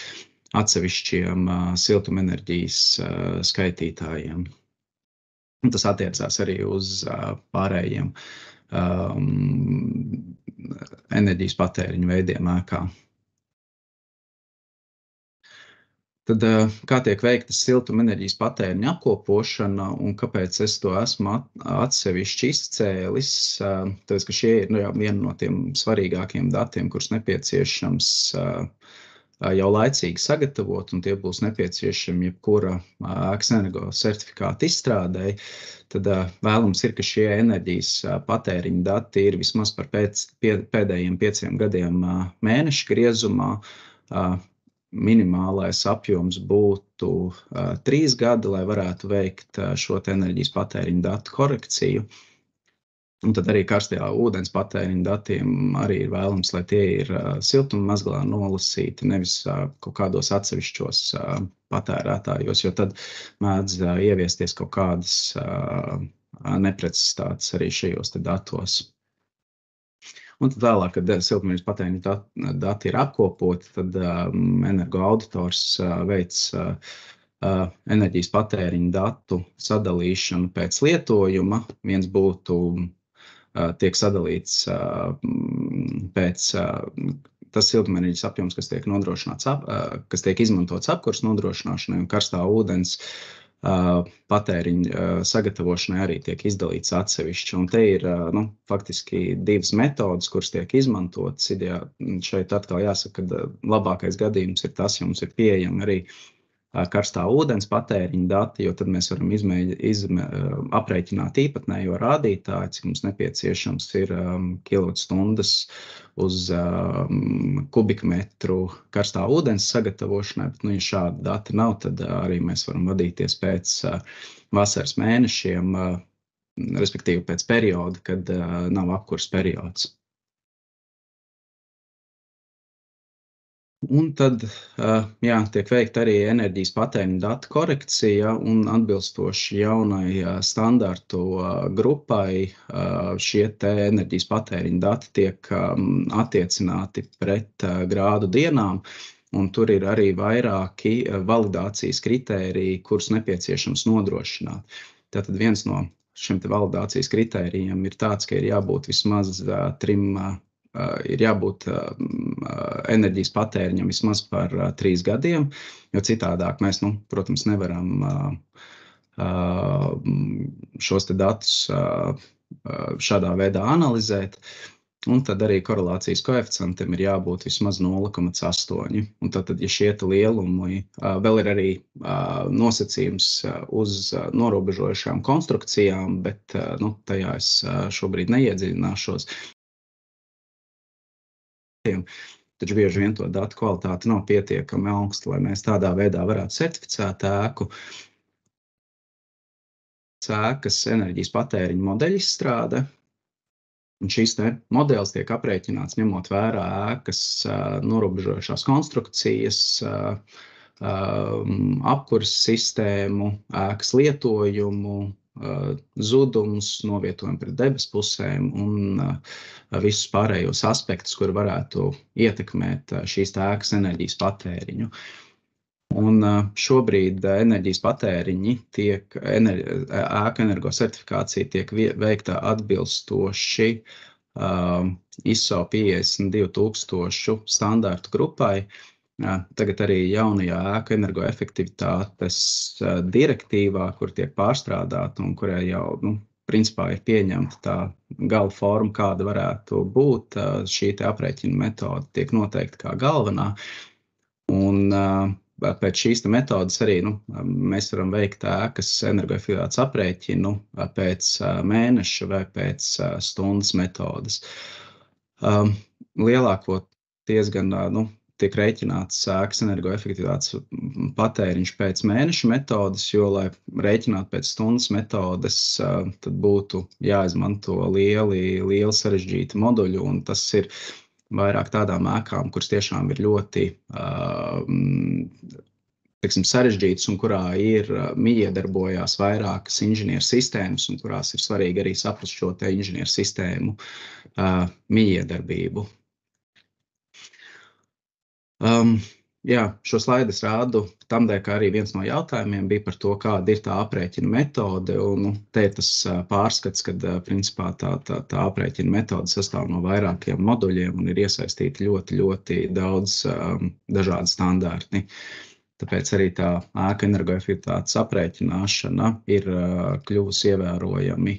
atsevišķiem siltumenerģijas skaitītājiem. Tas attiecās arī uz pārējiem enerģijas patēriņu veidiem ēkā. Tad, kā tiek veikta siltumenerģijas patēriņa apkopošana un kāpēc es to esmu atsevišķi izcēlis, tāpēc, ka šie ir viena no tiem svarīgākiem datiem, kurus nepieciešams jau laicīgi sagatavot, un tie būs nepieciešami jebkura ēkas energosertifikāta izstrādei, tad vēlams ir, ka šie enerģijas patēriņa dati ir vismaz par pēdējiem 5 gadiem mēneša griezumā. Minimālais apjoms būtu 3 gadi, lai varētu veikt šo enerģijas patēriņa datu korekciju. Un tad arī karstajā ūdens patēriņa datiem arī ir vēlams, lai tie ir siltummezglā nolasīti, nevis kaut kādos atsevišķos patērētājos, jo tad mēdz ieviesties kaut kādas neprecizitātes arī šajos datos. Un tad vēlāk, kad siltumenerģijas patēriņa dati ir apkopoti, tad energoauditors veic enerģijas patēriņa datu sadalīšanu pēc lietojuma. Viens būtu tiek sadalīts pēc tas siltumenerģijas apjoms, kas tiek nodrošināts, kas tiek izmantots apkuras nodrošināšanai, un karstā ūdens patēriņa sagatavošanai arī tiek izdalīts atsevišķi. Un te ir faktiski 2 metodas, kuras tiek izmantotas. Šeit atkal jāsaka, ka labākais gadījums ir tas, ja mums ir pieejami arī karstā ūdens patēriņa dati, jo tad mēs varam aprēķināt īpatnējo rādītāju, cik mums nepieciešams ir kilovatstundas uz kubikmetru karstā ūdens sagatavošanai, bet, ja šādi dati nav, tad arī mēs varam vadīties pēc vasaras mēnešiem, respektīvi pēc perioda, kad nav apkuras periods. Un tad, tiek veikta arī enerģijas patēriņa datu korekcija un atbilstoši jaunai standartu grupai šie enerģijas patēriņa dati tiek attiecināti pret grādu dienām, un tur ir arī vairāki validācijas kritēriji, kurus nepieciešams nodrošināt. Tātad viens no šiem validācijas kritērijiem ir tāds, ka ir jābūt vismaz 3 ir jābūt enerģijas patēriņam vismaz par 3 gadiem, jo citādāk mēs, protams, nevaram šos datus šādā veidā analizēt. Un tad arī korelācijas koeficientam ir jābūt vismaz 0,8. Un tad, ja šie lielumi, vēl ir arī nosacījums uz norobežojušām konstrukcijām, bet tajā es šobrīd neiedziļināšos. Taču bieži vien to datu kvalitāte nav pietiekami augsta, lai mēs tādā veidā varētu certificēt ēku. Ēkas enerģijas patēriņa modeļa izstrāde. Un šīs modelis tiek aprēķināts ņemot vērā ēkas norobežojušās konstrukcijas, apkuras sistēmu, ēkas lietojumu, zudumus, novietojam pret debes pusēm un visus pārējos aspektus, kur varētu ietekmēt šīs ēkas enerģijas patēriņu. Un šobrīd enerģijas patēriņi ēku energosertifikācija tiek veikta atbilstoši ISO 52000 standārtu grupai. Tagad arī jaunajā ēku energoefektivitātes direktīvā, kur tiek pārstrādāta un kurai jau, principā ir pieņemta tā gala forma, kāda varētu būt, šī te aprēķina metode tiek noteikta kā galvenā. Un pēc šīs metodas arī mēs varam veikt ēkas energoefektivitātes aprēķinu pēc mēneša vai pēc stundas metodas. Lielākoties gan tiek rēķināts ēkas energoefektivitātes patēriņš pēc mēneša metodas, jo, lai rēķinātu pēc stundas metodas, tad būtu jāizmanto lieli sarežģīti moduļi, un tas ir vairāk tādām ēkām, kuras tiešām ir ļoti sarežģītas un kurā ir mijiedarbojās vairākas inženieru sistēmas un kurās ir svarīgi arī saprast šo te inženieru sistēmu mijiedarbību. Šo slaidu es rādu tamdēļ, ka arī viens no jautājumiem bija par to, kāda ir tā aprēķina metode, un te ir tas pārskats, kad principā tā aprēķina metode sastāv no vairākiem moduļiem un ir iesaistīti ļoti daudz dažādi standarti. Tāpēc arī tā ēka energoefektivitātes aprēķināšana ir kļuvusi ievērojami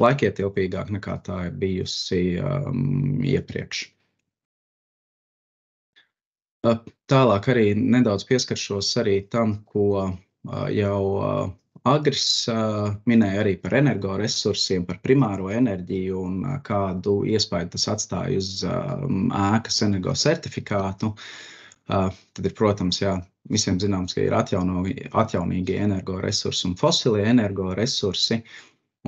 laikietilpīgāk nekā tā ir bijusi iepriekš. Tālāk arī nedaudz pieskaršos arī tam, ko jau Agris minēja arī par energoresursiem, par primāro enerģiju un kādu iespēju tas atstāja uz ēkas energosertifikātu. Tad ir, protams, visiem zināms, ka ir atjaunīgie energoresursi un fosilie energoresursi,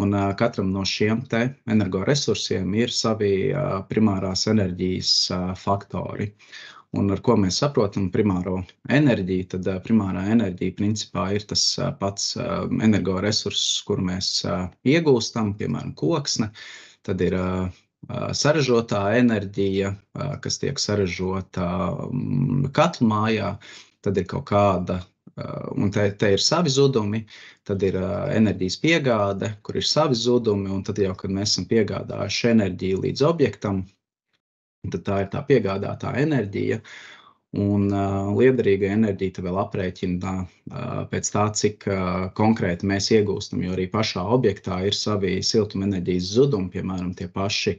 un katram no šiem te energoresursiem ir savi primārās enerģijas faktori. Un ar ko mēs saprotam primāro enerģiju, tad primārā enerģija principā ir tas pats energoresurss, kuru mēs iegūstam, piemēram, koksne. Tad ir saražotā enerģija, kas tiek saražota katlu mājā, tad ir kaut kāda, un te ir savi zudumi, tad ir enerģijas piegāde, kur ir savi zudumi, un tad jau, kad mēs esam piegādājuši enerģiju līdz objektam, tad tā ir tā piegādātā enerģija, un liederīga enerģija vēl aprēķina pēc tā, cik konkrēti mēs iegūstam, jo arī pašā objektā ir savi siltumenerģijas zudumi, piemēram, tie paši.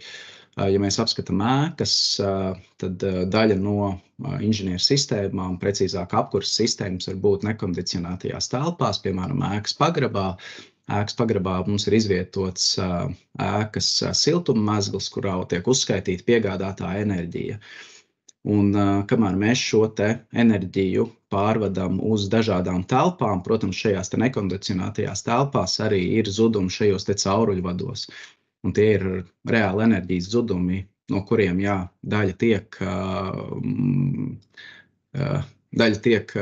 Ja mēs apskatām ēkas, tad daļa no inženieru sistēmām, precīzāk apkurses sistēmas, var būt nekondicionētajās telpās, piemēram, ēkas pagrabā. Ēkas pagrabā mums ir izvietots ēkas siltummezgls, kurā tiek uzskaitīta piegādātā enerģija. Un kamēr mēs šo te enerģiju pārvadām uz dažādām telpām, protams, šajās te nekondicionētajās telpās arī ir zudumi šajos te cauruļvados. Un tie ir reāli enerģijas zudumi, no kuriem, daļa tiek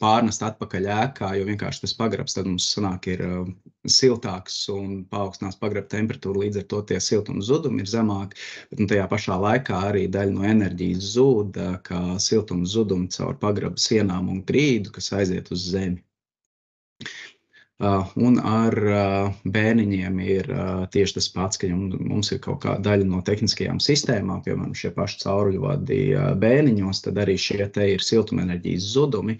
pārnest atpakaļ ēkā, jo vienkārši tas pagrabs tad mums sanāk ir siltāks un paaugstinās pagraba temperatūru, līdz ar to tie siltuma zudumi ir zemāki, bet tajā pašā laikā arī daļa no enerģijas zūd, kā siltuma zudumi caur pagraba sienām un grīdu, kas aiziet uz zemi. Un ar bēniņiem ir tieši tas pats, ka mums ir kaut kāda daļa no tehniskajām sistēmām, piemēram, šie paši cauruļvadi bēniņos, tad arī šie te ir siltumenerģijas zudumi,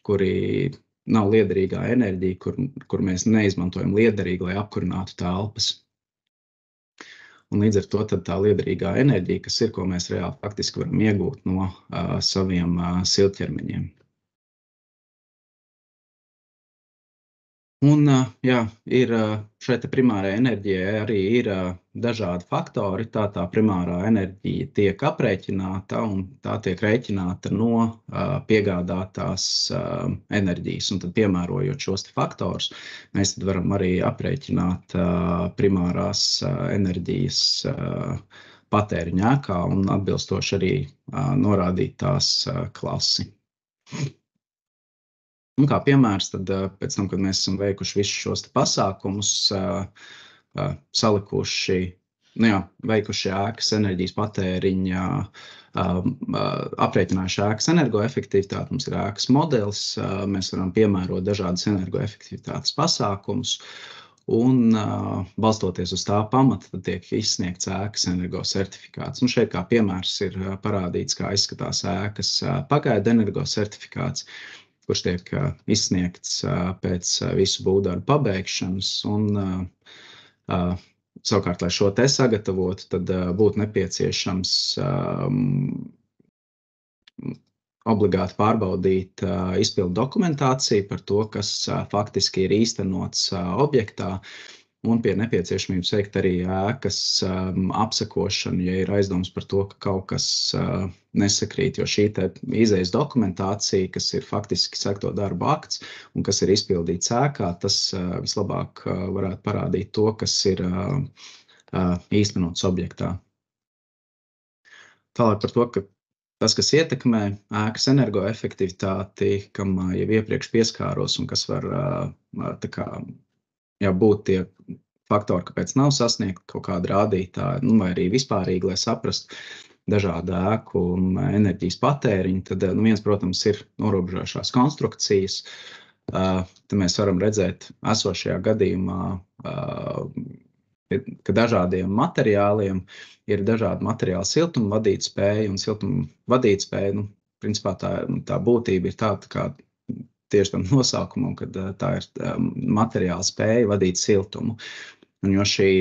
kuri nav liederīgā enerģija, kur mēs neizmantojam liederīgi, lai apkurinātu telpas. Un līdz ar to tad tā liederīgā enerģija, kas ir, ko mēs reāli faktiski varam iegūt no saviem siltķermeņiem. Un, ir šai primārai enerģijai arī ir dažādi faktori. Tā primārā enerģija tiek aprēķināta un tā tiek rēķināta no piegādātās enerģijas. Un tad piemērojot šos faktorus, mēs tad varam arī aprēķināt primārās enerģijas patēriņu ēkā un atbilstoši arī norādīt tās klasi. Un kā piemērs, tad pēc tam, kad mēs esam veikuši visus šos pasākumus, salikuši, veikuši ēkas enerģijas patēriņa, aprēķinājuši ēkas energoefektivitāti, mums ir ēkas modelis, mēs varam piemērot dažādas energoefektivitātes pasākumus, un balstoties uz tā pamata, tad tiek izsniegts ēkas energosertifikāts. Un šeit kā piemērs ir parādīts, kā izskatās ēkas pagaidu energosertifikāts, kurš tiek izsniegts pēc visu būvdarbu pabeigšanas. Un savukārt, lai šo te sagatavotu, tad būtu nepieciešams obligāti pārbaudīt izpildu dokumentāciju par to, kas faktiski ir īstenots objektā, un pie nepieciešamības veikt arī ēkas apsekošanu, ja ir aizdoms par to, ka kaut kas nesakrīt, jo šī te izejas dokumentācija, kas ir faktiski sekto darbu akts un kas ir izpildīts ēkā, tas vislabāk varētu parādīt to, kas ir īstenots objektā. Tālāk par to, ka tas, kas ietekmē ēkas energoefektivitāti, kam jau iepriekš pieskāros un kas var būt tie faktori, kāpēc nav sasniegt kaut kāda rādītāja, vai arī vispārīgi, lai saprastu dažādu ēku un enerģijas patēriņu, tad viens, protams, ir norobežošās konstrukcijas. Tad mēs varam redzēt esošajā gadījumā, ka dažādiem materiāliem ir dažāda materiāla siltuma vadītspēja, un siltuma vadītspēja, principā tā būtība ir tāda, kā tieši tam nosaukumam, kad tā ir materiāla spēja vadīt siltumu. Un jo šī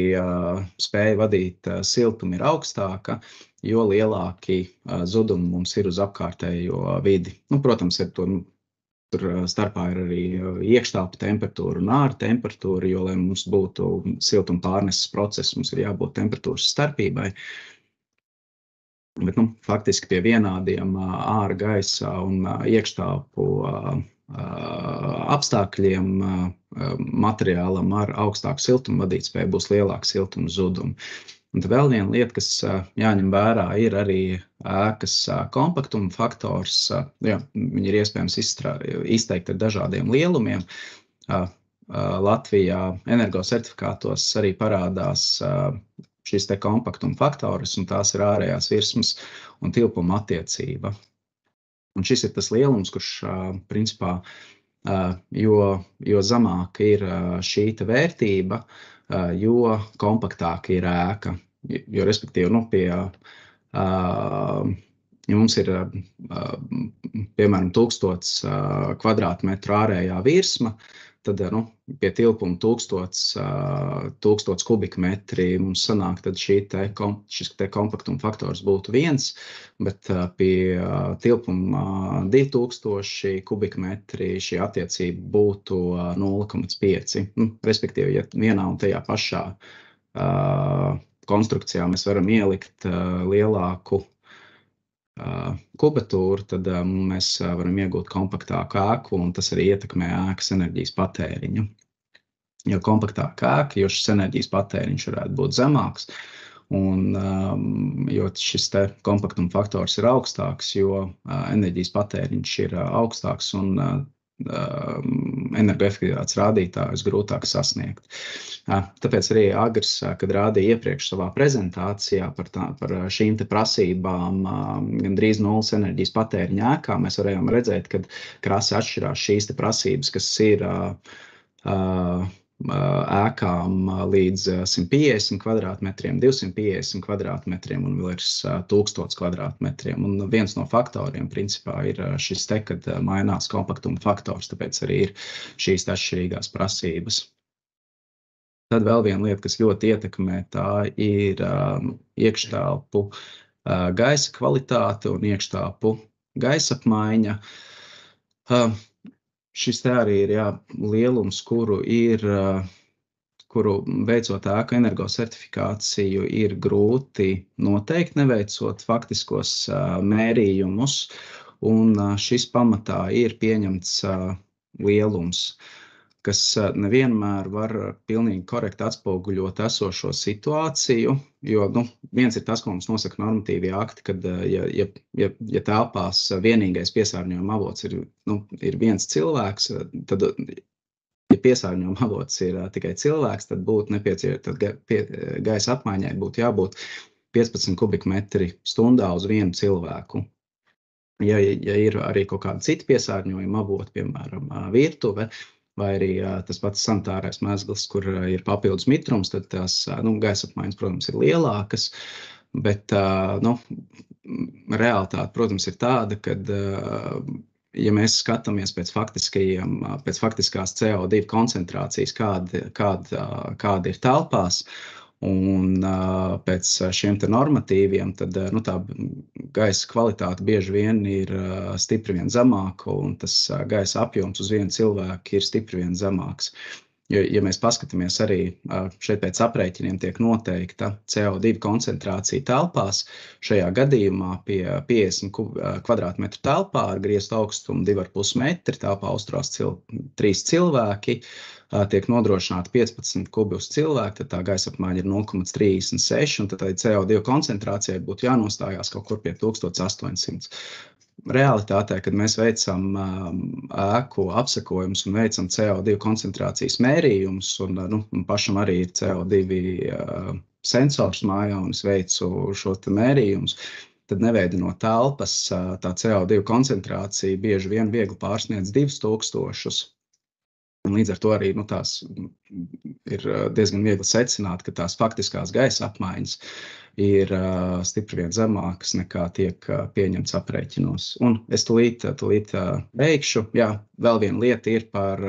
spēja vadīt siltumu ir augstāka, jo lielāki zudumi mums ir uz apkārtējo vidi. Protams, tur starpā ir arī iekštelpu temperatūra un ārā temperatūra, jo, lai mums būtu siltuma pārneses process, mums ir jābūt temperatūras starpībai. Bet, faktiski pie vienādiem ārā gaisa un iekštelpu apstākļiem materiālam ar augstāku siltuma vadītspēju būs lielāka siltuma zuduma. Un tad vēl viena lieta, kas jāņem vērā, ir arī ēkas kompaktuma faktors. Viņi ir iespējams izteikt ar dažādiem lielumiem. Latvijā energosertifikātos arī parādās šis te kompaktuma faktors, un tās ir ārējās virsmas un tilpuma attiecība. Un šis ir tas lielums, kurš principā, jo zemāka ir šī te vērtība, jo kompaktāka ir ēka. Jo, respektīvi, ja mums ir, piemēram, 1000 kvadrātmetru ārējā virsma, tad pie tilpuma 1000 kubikmetri mums sanāk, tad šis te kompaktuma faktors būtu 1, bet pie tilpuma 2000 kubikmetri šī attiecība būtu 0,5. Respektīvi, ja vienā un tajā pašā konstrukcijā mēs varam ielikt lielāku kubatūru, tad mēs varam iegūt kompaktāku ēku, un tas arī ietekmē ēkas enerģijas patēriņu. Jo kompaktāka ēka, jo šis enerģijas patēriņš varētu būt zemāks, un jo šis te kompaktuma faktors ir augstāks, jo enerģijas patēriņš ir augstāks un energoefektivitātes rādītājus grūtāk sasniegt. Tāpēc arī Agrs, kad rādīja iepriekš savā prezentācijā par šīm te prasībām gandrīz nulles enerģijas patēriņa ēkā, mēs varējām redzēt, ka krasi atšķirās šīs te prasības, kas ir ēkām līdz 150 kvadrātmetriem, 250 kvadrātmetriem un vēl ir 1000 kvadrātmetriem. Un viens no faktoriem, principā, ir šis te, kad mainās kompaktuma faktors, tāpēc arī ir šīs atšķirīgās prasības. Tad vēl viena lieta, kas ļoti ietekmē, tā ir iekštelpu gaisa kvalitāte un iekštelpu gaisa apmaiņa. Šis te arī ir lielums, kuru veicot ēku energosertifikāciju ir grūti noteikt, neveicot faktiskos mērījumus, un šis pamatā ir pieņemts lielums. kas nevienmēr var pilnīgi korekti atspoguļot esošo situāciju, jo viens ir tas, ko mums nosaka normatīvie akti, kad ja telpās vienīgais piesārņojuma avots ir viens cilvēks, tad, ja piesārņojuma avots ir tikai cilvēks, tad būtu nepieciešams, gaisa apmaiņai būtu jābūt 15 kubikmetri stundā uz vienu cilvēku. Ja ir arī kaut kāda cita piesārņojuma avota, piemēram, virtuve, vai arī tas pats sanitārais mezgls, kur ir papildus mitrums, tad tās gaisa apmaiņas, protams, ir lielākas, bet realitāte, protams, ir tāda, kad, ja mēs skatāmies pēc faktiskās CO2 koncentrācijas, kāda ir telpās, un pēc šiem te normatīviem, tad tā gaisa kvalitāte bieži vien ir stipri vien zemāka, un tas gaisa apjoms uz vienu cilvēku ir stipri vien zemāks. Ja mēs paskatāmies arī šeit pēc aprēķiniem tiek noteikta CO2 koncentrācija telpās, šajā gadījumā pie 50 kvadrātmetru telpā ar griestu augstumu 2,5 metri, telpā uzturās 3 cilvēki, tiek nodrošināti 15 kubi uz cilvēku, tad tā gaisa apmaiņa ir 0,36, un tad CO2 koncentrācijai būtu jānostājās kaut kur pie 1800. Realitātē, kad mēs veicam ēku apsekojumus un veicam CO2 koncentrācijas mērījumus, un pašam arī ir CO2 sensors mājā, un es veicu šo te mērījumus, tad neveidinot telpas, tā CO2 koncentrācija bieži vien viegli pārsniedz 2000. Un līdz ar to arī tās ir diezgan viegli secināt, ka tās faktiskās gaisa apmaiņas ir stipri vien zemākas nekā tiek pieņemts aprēķinos. Un es tūlīt beigšu. Jā, vēl viena lieta ir par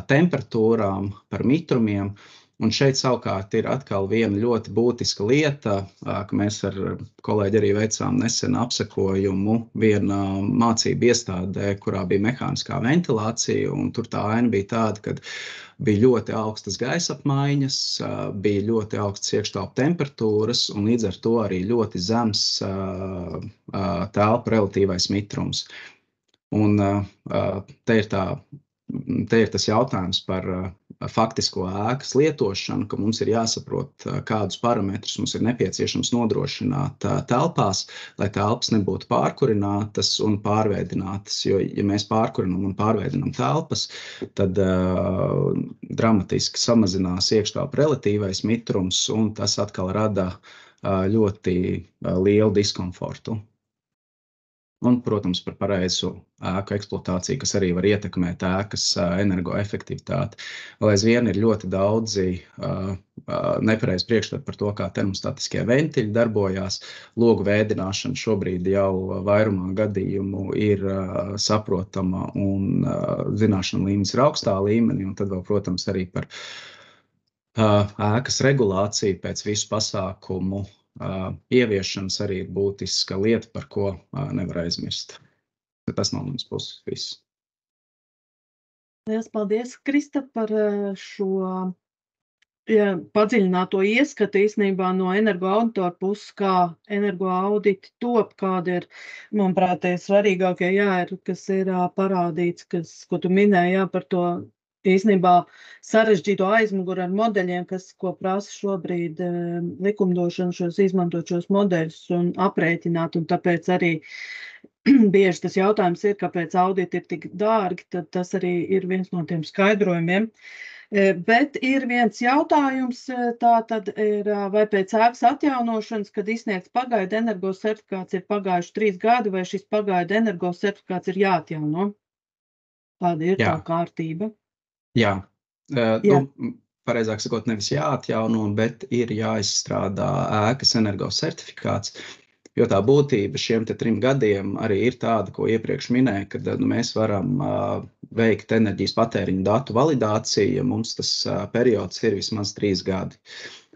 temperatūrām, par mitrumiem. Un šeit savukārt ir atkal viena ļoti būtiska lieta, ka mēs ar kolēģi arī veicām nesen apsekojumu viena mācību iestādē, kurā bija mehāniskā ventilācija, un tur tā aina bija tāda, ka bija ļoti augstas gaisa apmaiņas, bija ļoti augstas iekštelpu temperatūras, un līdz ar to arī ļoti zems telpu relatīvais mitrums. Un te ir tas jautājums par faktisko ēkas lietošanu, ka mums ir jāsaprot, kādus parametrus mums ir nepieciešams nodrošināt telpās, lai telpas nebūtu pārkurinātas un pārveidinātas. Jo, ja mēs pārkurinām un pārveidinām telpas, tad dramatiski samazinās iekštelpu relatīvais mitrums, un tas atkal rada ļoti lielu diskomfortu. Un, protams, par pareizu ēku eksploatāciju, kas arī var ietekmēt ēkas energoefektivitāti. Vēl aizvien ir ļoti daudzi nepareizi priekšstati par to, kā termostatiskie ventiļi darbojās. Logu vēdināšana šobrīd jau vairumā gadījumu ir saprotama un zināšana līmenis ir augstā līmenī, un tad vēl, protams, arī par ēkas regulāciju pēc visu pasākumu ieviešanas arī ir būtiska lieta, par ko nevar aizmirst. Tas no manas puses viss. Lielas paldies, Krista, par šo padziļināto ieskatu īstenībā no energoauditora puses, kā energoauditi top, kāda ir, manuprāt, svarīgākie, kas ir parādīts, ko tu minēji, par to īstenībā sarežģīto aizmuguri ar modeļiem, ko prasa šobrīd likumdošana izmantot šos modeļus un aprēķināt, un tāpēc arī bieži tas jautājums ir, kāpēc auditi ir tik dārgi, tad tas arī ir viens no tiem skaidrojumiem. Bet ir viens jautājums, tā tad ir, vai pēc ēkas atjaunošanas, kad izsniegts pagaidu energosertifikāts ir pagājuši 3 gadi, vai šis pagaidu energosertifikāts ir jāatjauno? Kāda ir tā kārtība? Jā. Pareizāk sakot, nevis jāatjauno, bet ir jāizstrādā ēkas energosertifikāts, jo tā būtība šiem 3 gadiem arī ir tāda, ko iepriekš minēju, kad mēs varam veikt enerģijas patēriņu datu validāciju, ja mums tas periods ir vismaz 3 gadi.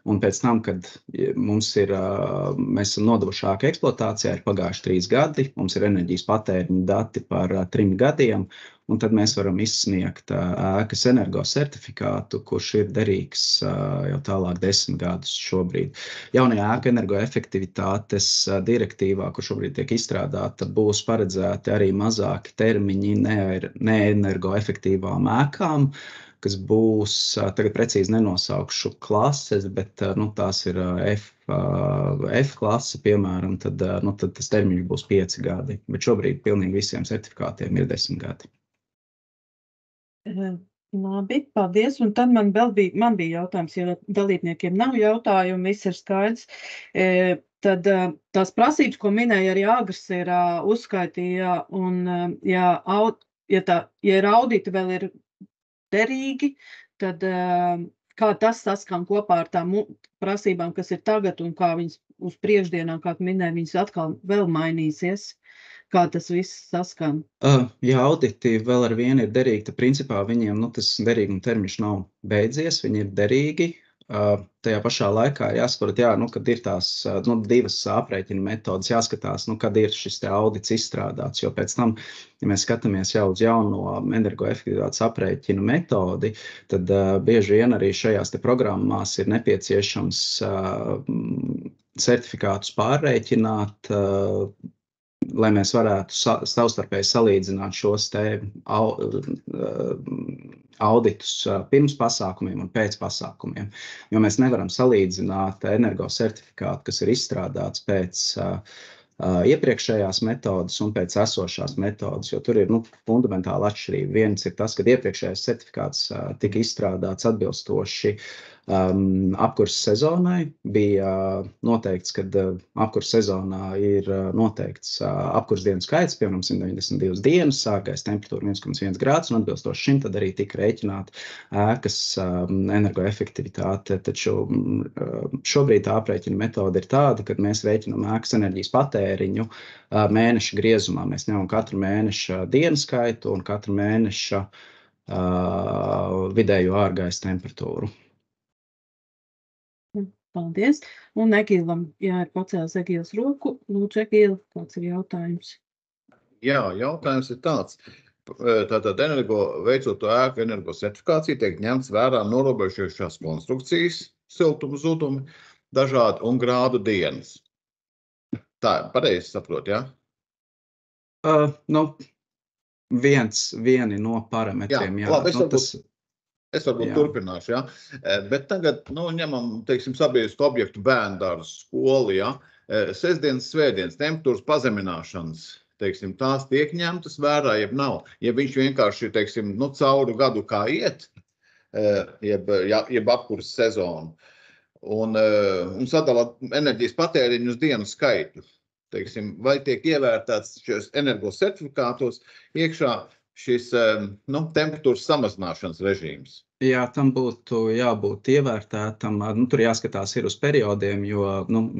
Un pēc tam, kad mēs esam nodevuši ēku eksploatācijā, ir pagājuši 3 gadi, mums ir enerģijas patēriņa dati par 3 gadiem, un tad mēs varam izsniegt ēkas energosertifikātu, kurš ir derīgs jau tālāk 10 gadus šobrīd. Jaunajā ēku energoefektivitātes direktīvā, kur šobrīd tiek izstrādāta, būs paredzēti arī mazāki termiņi neenergoefektīvām ēkām, kas būs, tagad precīzi nenosaukšu klases, bet tās ir F klase, piemēram, tad tas termiņš būs 5 gadi, bet šobrīd pilnīgi visiem certifikātiem ir 10 gadi. Labi, paldies. Un tad man bija jautājums, ja dalībniekiem nav jautājumu, viss ir skaidrs. Tad tās prasības, ko minēja arī Agrs, ir uzskaitīja, un ja ir auditi vēl ir derīgi, tad kā tas saskan kopā ar tām prasībām, kas ir tagad, un kā viņas uz priekšdienām, kā minēja, viņas atkal vēl mainīsies? Kā tas viss saskan? Ja auditi vēl ar vienu ir derīgi, tad principā viņiem tas derīguma termiņš nav beidzies, viņi ir derīgi. Tajā pašā laikā jāsaprot, kad ir tās divas aprēķina metodas, jāskatās, kad ir šis te audits izstrādāts, jo pēc tam, ja mēs skatāmies jau uz jauno energoefektivitātes aprēķinu metodi, tad bieži vien arī šajās te programmās ir nepieciešams certifikātus pārrēķināt, lai mēs varētu savstarpēji salīdzināt šos te auditus pirms pasākumiem un pēc pasākumiem. Jo mēs nevaram salīdzināt energosertifikātu, kas ir izstrādāts pēc iepriekšējās metodas un pēc esošās metodas, jo tur ir fundamentāli atšķirība. Viens ir tas, ka iepriekšējais certifikāts tika izstrādāts atbilstoši apkurses sezonai. Bija noteikts, ka apkurses sezonā ir noteikts apkurses dienu skaits, piemēram, 192 dienas, sākais temperatūra 1,1 grādus, un atbilstoši šim tad arī tika rēķināta ēkas energoefektivitāte. Taču šobrīd tā aprēķina metode ir tāda, ka mēs rēķinām ēkas enerģijas patēriņu mēneša griezumā. Mēs ņemam katru mēneša dienu skaitu un katru mēneša vidējo ārgaisa temperatūru. Paldies. Un Egīlam, ir pacēlis Egīls roku. Lūdzu, Egīla, kāds ir jautājums? Jā, jautājums ir tāds. Tātad veicot to ēku energosertifikāciju, tiek ņemts vērā norobežojušās konstrukcijas, siltuma zudumi, dažādi un grādu dienas. Tā, pareizi saprot, jā? Vieni no parametriem, jā. Es varbūt turpināšu, jā. Bet tagad, ņemam, sabiedrisku objektu bērndārzu, skolu, jā. Sestdienas, svētdienas, temperatūras pazemināšanas, tās tiek ņemtas vērā, jeb nav. Ja viņš vienkārši, cauru gadu kā iet, jeb apkurses sezonu, un sadala enerģijas patēriņu uz dienu skaitu, vai tiek ievērtēts šos energosertifikātos iekšā šis temperatūras samazināšanas režīms? Jā, tam būtu jābūt ievērtētam. Tur jāskatās ir uz periodiem, jo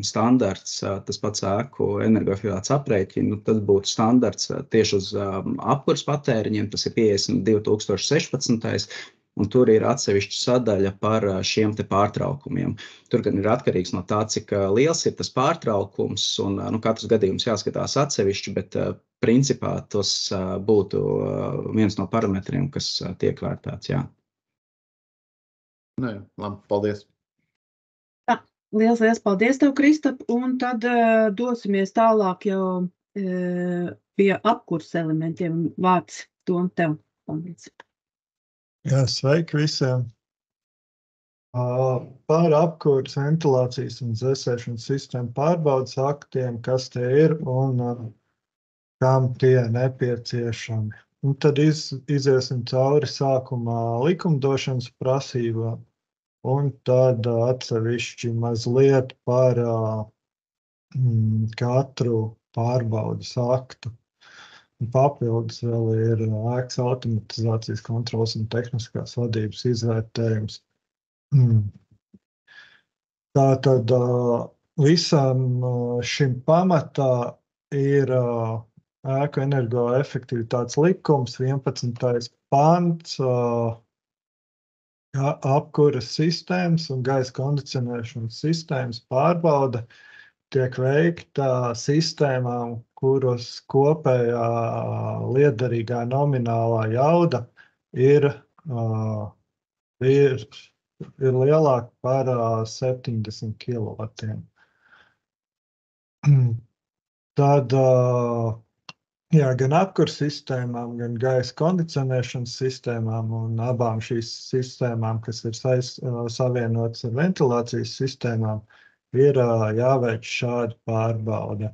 standarts, tas pats ēku energoefektivitātes aprēķina, tas būtu standarts tieši uz apkurses patēriņiem, tas ir 52.2016. Un tur ir atsevišķa sadaļa par šiem te pārtraukumiem. Tur gan ir atkarīgs no tā, cik liels ir tas pārtraukums, un katrs gadījums jāskatās atsevišķi, bet principā tas būtu viens no parametriem, kas tiek vērtēts, jā. Labi, paldies. Liels paldies tev, Kristap, un tad dosimies tālāk jau pie apkurses elementiem. Vārds Tom tev. Paldies. Jā, sveiki visiem. Par apkurses, ventilācijas un dzēsēšanas sistēmu pārbaudas aktiem, kas tie ir un kam tie nepieciešami. Un tad iziesim cauri sākumā likumdošanas prasībām un tad atsevišķi mazliet par katru pārbaudas aktu. Papildus vēl ir ēkas automatizācijas kontroles un tehniskās vadības izvērtējums. Tātad visam šim pamatā ir ēku energoefektivitātes likums, 11. pants, apkuras sistēmas un gaisa kondicionēšanas sistēmas pārbauda tiek veikta sistēmām, kuras kopējā liederīgā nominālā jauda ir lielāka par 70 kW. Tad gan apkurs sistēmām, gan gaisa kondicionēšanas sistēmām un abām šīs sistēmām, kas ir savienotas ar ventilācijas sistēmām, ir jāveic šāda pārbaude.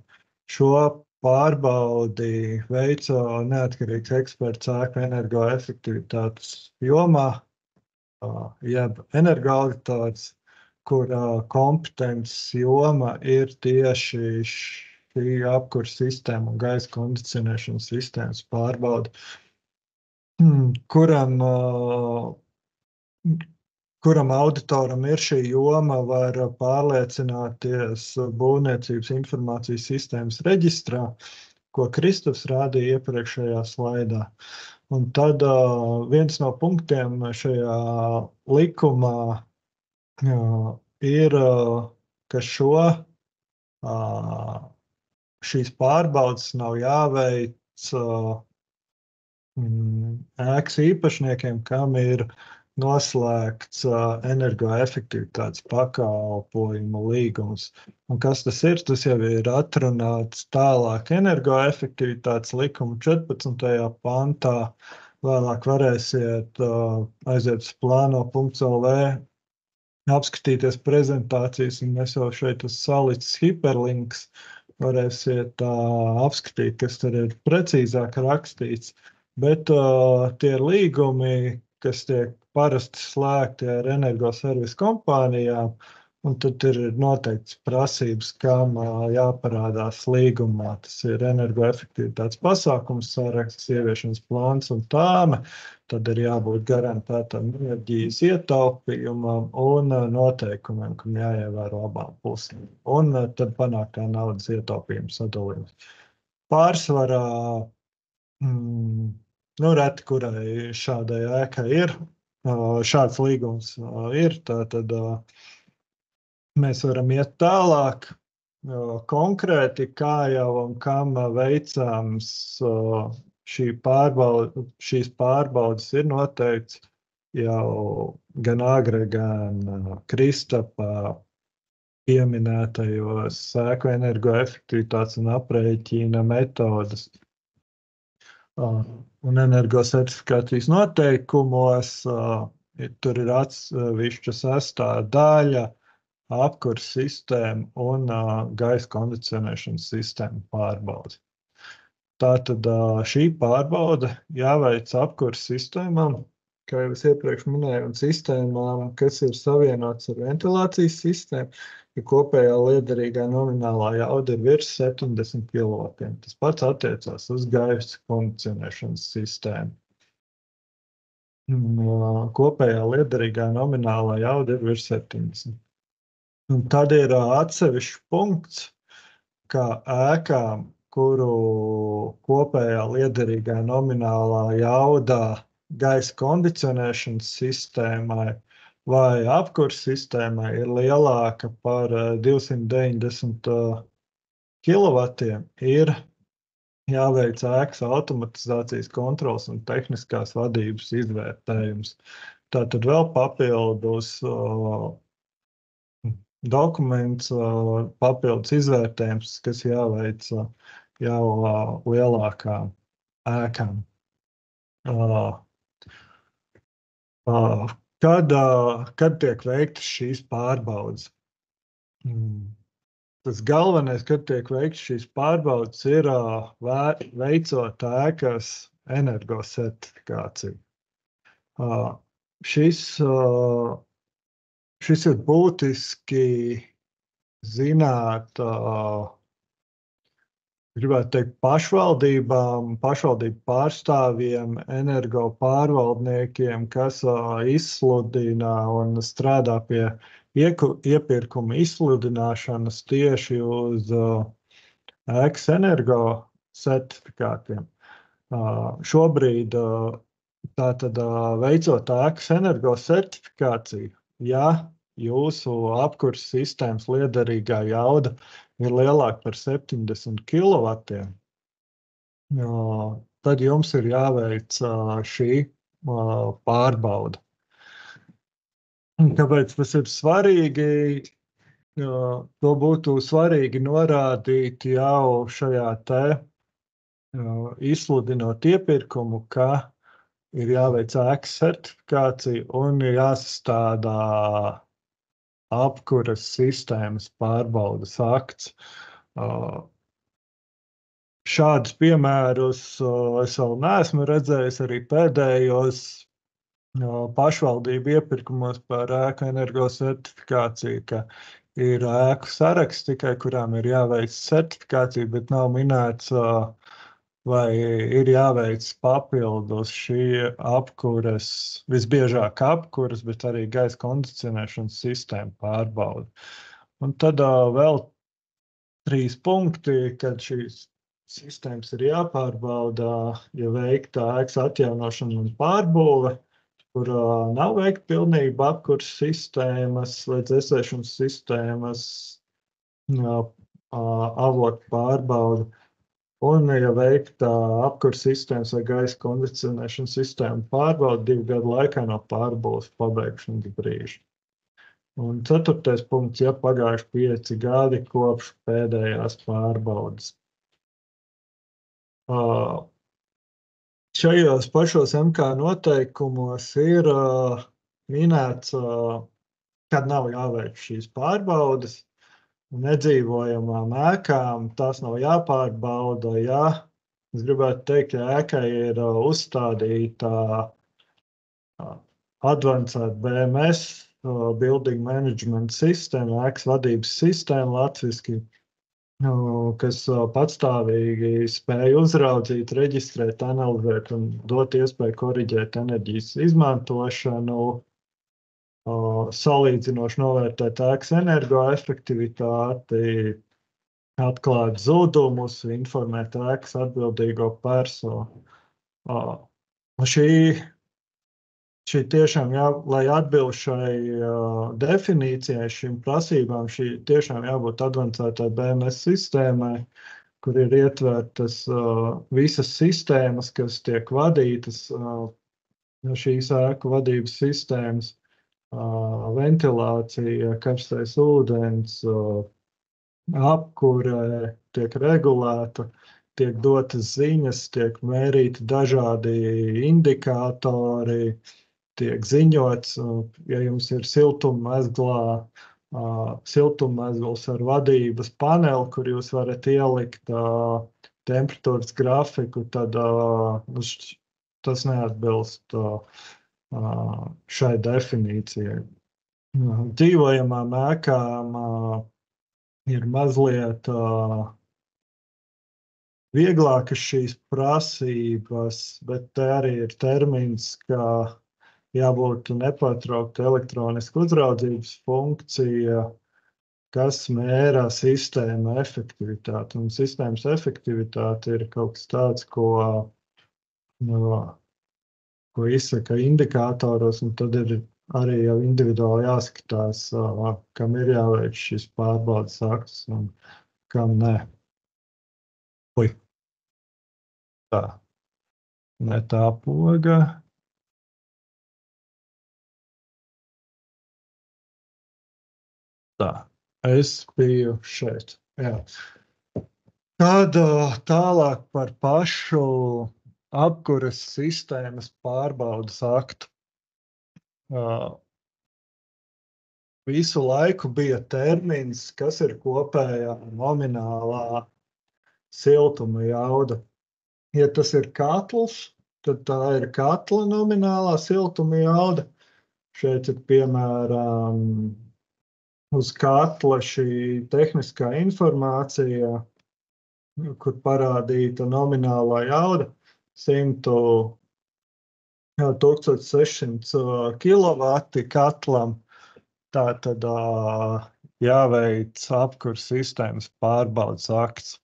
Šo pārbaudi veica neatkarīgs eksperts ēku energoefektivitātes jomā, jeb energoauditors, kur kompetences joma ir tieši šī apkurs sistēma un gaisa kondicionēšanas sistēmas pārbaude, kuram auditoram ir šī joma, var pārliecināties būvniecības informācijas sistēmas reģistrā, ko Kristofs rādīja iepriekšējā slaidā. Un tad viens no punktiem šajā likumā ir, ka šīs pārbaudes nav jāveic ēkas īpašniekiem, kam ir noslēgts energoefektivitātes pakalpojumu līgums. Un kas tas ir? Tas jau ir atrunāts tālāk energoefektivitātes likuma 14. pantā. Vēlāk varēsiet aiziet uz plano.lv, apskatīties prezentācijas, un es jau šeit esmu salicis hiperlinks, varēsiet apskatīt, kas tur ir precīzāk rakstīts. Bet tie ir līgumi, kas tiek parasti slēgti ar energoservisu kompānijām, un tad ir noteikts prasības, kam jāparādās līgumā. Tas ir energoefektivitātes pasākums saraksts, ieviešanas plāns un tāme. Tad ir jābūt garantētam enerģijas ietaupījumam un noteikumiem, kam jāievēro abām pusēm. Un tad panāktā naudas ietaupījuma sadalījums. Pārsvarā, reti, kurai šādai ēkai ir, šāds līgums ir, tad mēs varam iet tālāk. Konkrēti, kā jau un kam veicams šīs pārbaudes ir noteikts jau gan Agre, gan Kristapa pieminētajos ēku energoefektivitātes un aprēķina metodas un energosertifikācijas noteikumos. Tur ir atsevišķa sastāvdaļa, apkurs sistēma un gaisa kondicionēšanas sistēma pārbaude. Tātad šī pārbaude jāveic apkurs sistēmām, kā jau es iepriekš minēju, un sistēmām, kas ir savienotas ar ventilācijas sistēmu, ja kopējā liederīgā nominālā jauda ir virs 70 kW. Tas pats attiecās uz gaisa kondicionēšanas sistēmu. Kopējā liederīgā nominālā jauda ir virs 70. Un tad ir atsevišķs punkts, kā ēkām, kuru kopējā liederīgā nominālā jaudā gaisa kondicionēšanas sistēmai vai apkurs sistēmai ir lielāka par 290 kW, ir jāveic ēkas automatizācijas kontrols un tehniskās vadības izvērtējums. Tātad vēl papildus dokuments, papildus izvērtējums, kas jāveic jau lielākām ēkām. Kad tiek veiktas šīs pārbaudes? Tas galvenais, kad tiek veiktas šīs pārbaudes, ir veicot ēkas energosertifikāciju. Šis ir būtiski zināt, gribētu teikt, pašvaldībām, pašvaldību pārstāvjiem, energo pārvaldniekiem, kas izsludina un strādā pie iepirkuma izsludināšanas tieši uz ēkas energo certifikātiem. Šobrīd, tātad veicot ēkas energo certifikāciju, ja jūsu apkurs sistēmas liederīgā jauda ir lielāka par 70 kW, tad jums ir jāveic šī pārbauda. Kāpēc tas ir svarīgi? To būtu svarīgi norādīt jau šajā te izsludinot iepirkumu, ka ir jāveic ēkas certifikācija un ir jāsastādā apkuras sistēmas pārbaudas akts. Šādus piemērus es vēl neesmu redzējis arī pēdējos pašvaldību iepirkumos par ēku energosertifikāciju, ka ir ēku saraksts tikai, kurām ir jāveic certifikācija, bet nav minēts, vai ir jāveic papildus šī apkuras, visbiežāk apkuras, bet arī gaisa kondicionēšanas sistēma pārbauda. Un tad vēl 3 punkti, kad šīs sistēmas ir jāpārbauda, ja veikta ēkas atjaunošana un pārbūve, kur nav veikta pilnība apkuras sistēmas vai dzēsēšanas sistēmas avotu pārbauda. Un, ja veikta apkuras sistēmas vai gaisa kondicionēšanas sistēma pārbauda 2 gadu laikā no pārbaudas pabeigšanas brīža. Un 4. punkts, ja pagājuši 5 gadi kopš pēdējās pārbaudas. Šajos pašos MK noteikumos ir minēts, kad nav jāveic šīs pārbaudas. Nedzīvojamām ēkām tās nav jāpārbauda, ja es gribētu teikt, ja ēkai ir uzstādīta Advanced BMS Building Management sistēma, ēkas vadības sistēma latviski, kas patstāvīgi spēj uzraudzīt, reģistrēt, analizēt un dot iespēju koriģēt enerģijas izmantošanu, salīdzinoši novērtēt ēkas energoefektivitāti, atklāt zudumus, informēt ēkas atbildīgo personu. Šī tiešām, lai atbilst šai definīcijai, šīm prasībām, šī tiešām jābūt advancētai BMS sistēmai, kur ir ietvertas visas sistēmas, kas tiek vadītas, šīs ēku vadības sistēmas, ventilācija, karstais ūdens, apkure tiek regulēta, tiek dotas ziņas, tiek mērīti dažādi indikātori, tiek ziņots, ja jums ir siltummezgls ar vadības paneli, kur jūs varat ielikt temperatūras grafiku, tad tas neatbilst šai definīcijai. Dzīvojamām ēkām ir mazliet vieglākas šīs prasības, bet te arī ir termins, ka jābūt nepārtraukta elektroniska uzraudzības funkcija, kas mēra sistēma efektivitāti. Un sistēmas efektivitāte ir kaut kas tāds, ko izsaka indikātoros, un tad ir arī jau individuāli jāskatās, kam ir jāveic šis pārbaudas akts un kam nē. Tā. Ne tā poga. Tā. Es biju šeit. Jā. Tad tālāk par pašu apkuras sistēmas pārbaudas aktu. Visu laiku bija termins, kas ir kopējā nominālā siltuma jauda. Ja tas ir katls, tad tā ir katla nominālā siltuma jauda. Šeit ir piemēram uz katla šī tehniskā informācija, kur parādīta nominālā jauda 1600 kilovati katlam. Tātad jāveic apkuras sistēmas pārbaudas akts.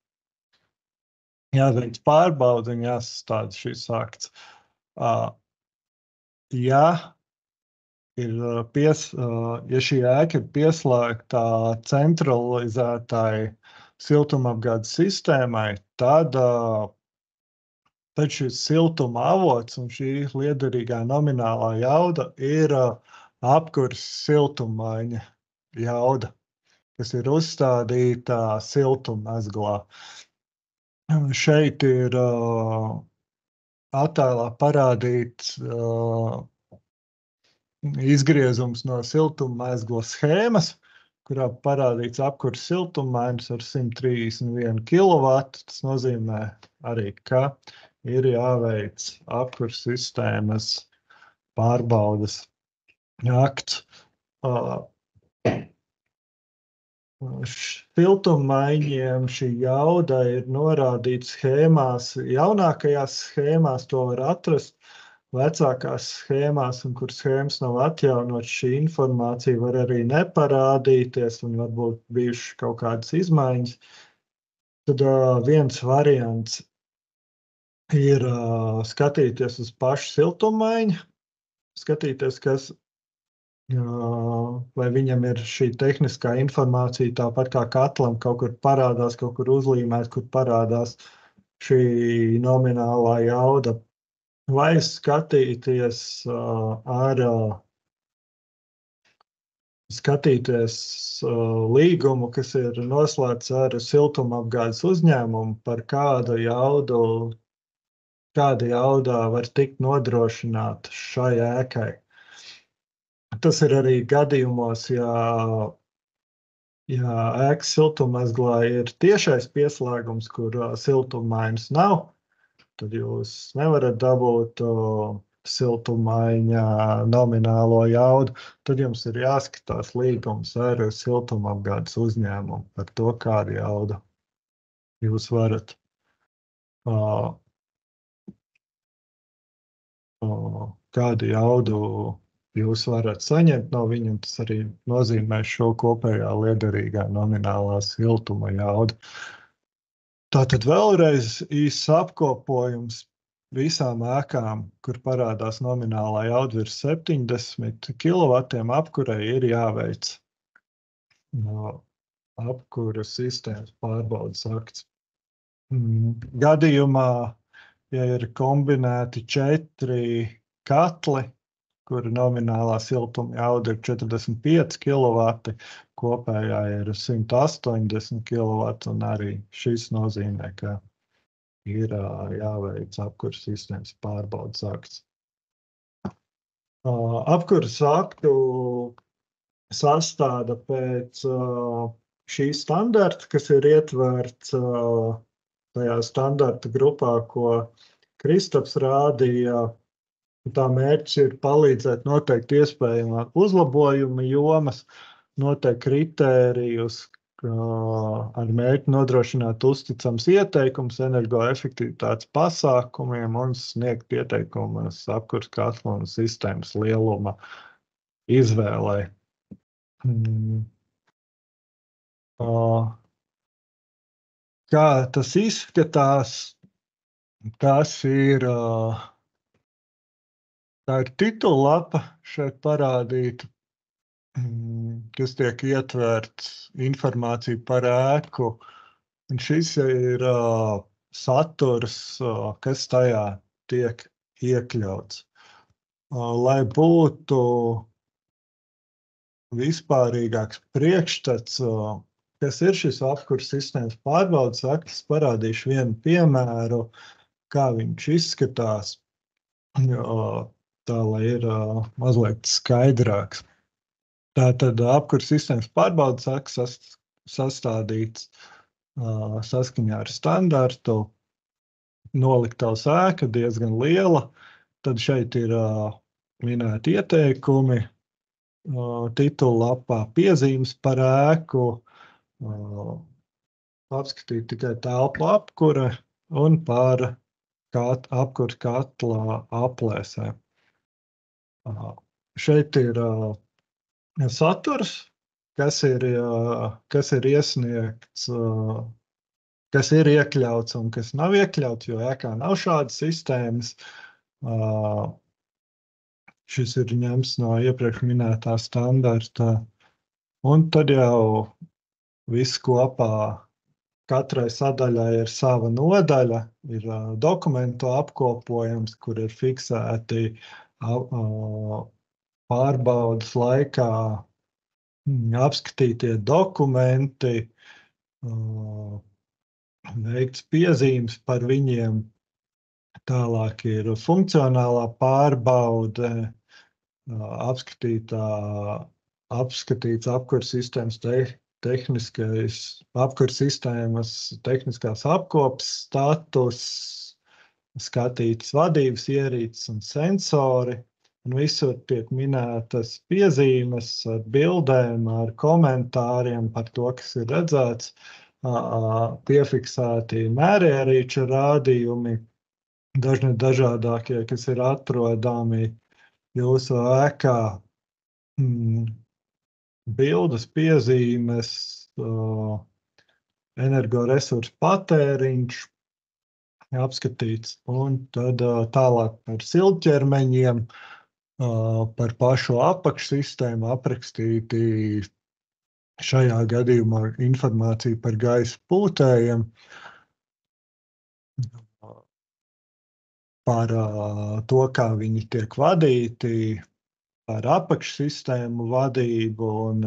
Jāveic pārbauda un jāsastāda šis akts. Ja šī ēka ir pieslēgta centralizētai siltumapgādes sistēmai, tad tad šis siltuma avots un šī liederīgā nominālā jauda ir apkures siltummaiņa jauda, kas ir uzstādīta siltummezglā. Šeit ir attēlā parādīts izgriezums no siltummezgla schēmas, kurā parādīts apkures siltummaiņas ar 131 kW. Tas nozīmē arī, ka ir jāveic apkures sistēmas pārbaudas akts. Siltummaiņiem šī jauda ir norādīta schēmās. Jaunākajās schēmās to var atrast, vecākās schēmās, un kur schēmas nav atjaunotas, šī informācija var arī neparādīties un varbūt bijušas kaut kādas izmaiņas. Tad viens variants ir skatīties uz pašu siltummaiņu, skatīties, vai viņam ir šī tehniskā informācija, tāpat kā katlam kaut kur parādās, kaut kur uzlīmēt, kur parādās šī nominālā jauda. Vai skatīties līgumu, kas ir noslēgts ar siltumapgādes uzņēmumu, par kāda jaudā var tikt nodrošināta šai ēkai. Tas ir arī gadījumos, ja ēkas siltummezglā ir tiešais pieslēgums, kur siltummaiņas nav, tad jūs nevarat dabūt siltummaiņa nominālo jaudu. Tad jums ir jāskatās līgums ar siltumapgādes uzņēmumu par to, kādu jaudu jūs varat kādu jaudu jūs varat saņemt no viņa, un tas arī nozīmē šo kopējā liederīgā nominālā siltuma jaudu. Tātad vēlreiz īsts apkopojums visām ēkām, kur parādās nominālā jauda virs 70 kW, apkurei ir jāveic apkuras sistēmas pārbaudas akts. Gadījumā, ja ir kombinēti 4 katli, kur nominālā siltuma jauda ir 45 kW, kopējā ir 180 kW, un arī šis nozīmē, ka ir jāveic apkuras sistēmas pārbaudas akts. Apkuras aktu sastāda pēc šī standarta, kas ir ietverts tajā standarta grupā, ko Kristaps rādīja. Tā mērķis ir palīdzēt noteikt iespējamā uzlabojuma jomas, noteikt kritērijus ar mērķi nodrošināt uzticams ieteikums energoefektivitātes pasākumiem un sniegt ieteikumus apkuras katla un sistēmas lieluma izvēlei. Kā tas izskatās, tas ir... Tā ir titullapa šeit parādīta, kas tiek ietverts informācija par ēku. Un šis ir saturs, kas tajā tiek iekļauts. Lai būtu vispārīgāks priekšstats, kas ir šis apkuras sistēmas pārbaudas akts, parādīšu vienu piemēru, kā viņš izskatās. Tā, lai ir mazliet skaidrāks. Tātad apkuras sistēmas pārbaudas akts sastādīts saskaņā ar standartu. Noliktavas ēka diezgan liela. Tad šeit ir minēti ieteikumi, titullapā piezīmes par ēku, apskatīt tikai telpu apkure un par apkuras katla aplēsē. Šeit ir saturs, kas ir iesniegts, kas ir iekļauts un kas nav iekļauts, jo ēkā nav šādas sistēmas. Šis ir ņemts no iepriekš minētā standarta. Un tad jau viss kopā katrai sadaļai ir sava nodaļa, ir dokumentu apkopojums, kur ir fiksēti pārbaudas laikā apskatītie dokumenti, veikts piezīmes par viņiem, tālāk ir funkcionālā pārbaude, apskatīts apkures sistēmas tehniskās apkopas status, skatītas vadības ierīces un sensori, un visur tiek minētas piezīmes ar bildēm, ar komentāriem par to, kas ir redzēts, piefiksēti mērierīču rādījumi, dažādākie, kas ir atrodami jūsu ēkā, bildes, piezīmes, energoresursu patēriņš apskatīts, un tad tālāk par siltķermeņiem, par pašu apakšsistēmu aprakstīti šajā gadījumā informācija par gaisa pūtējiem, par to, kā viņi tiek vadīti, par apakšsistēmu vadību un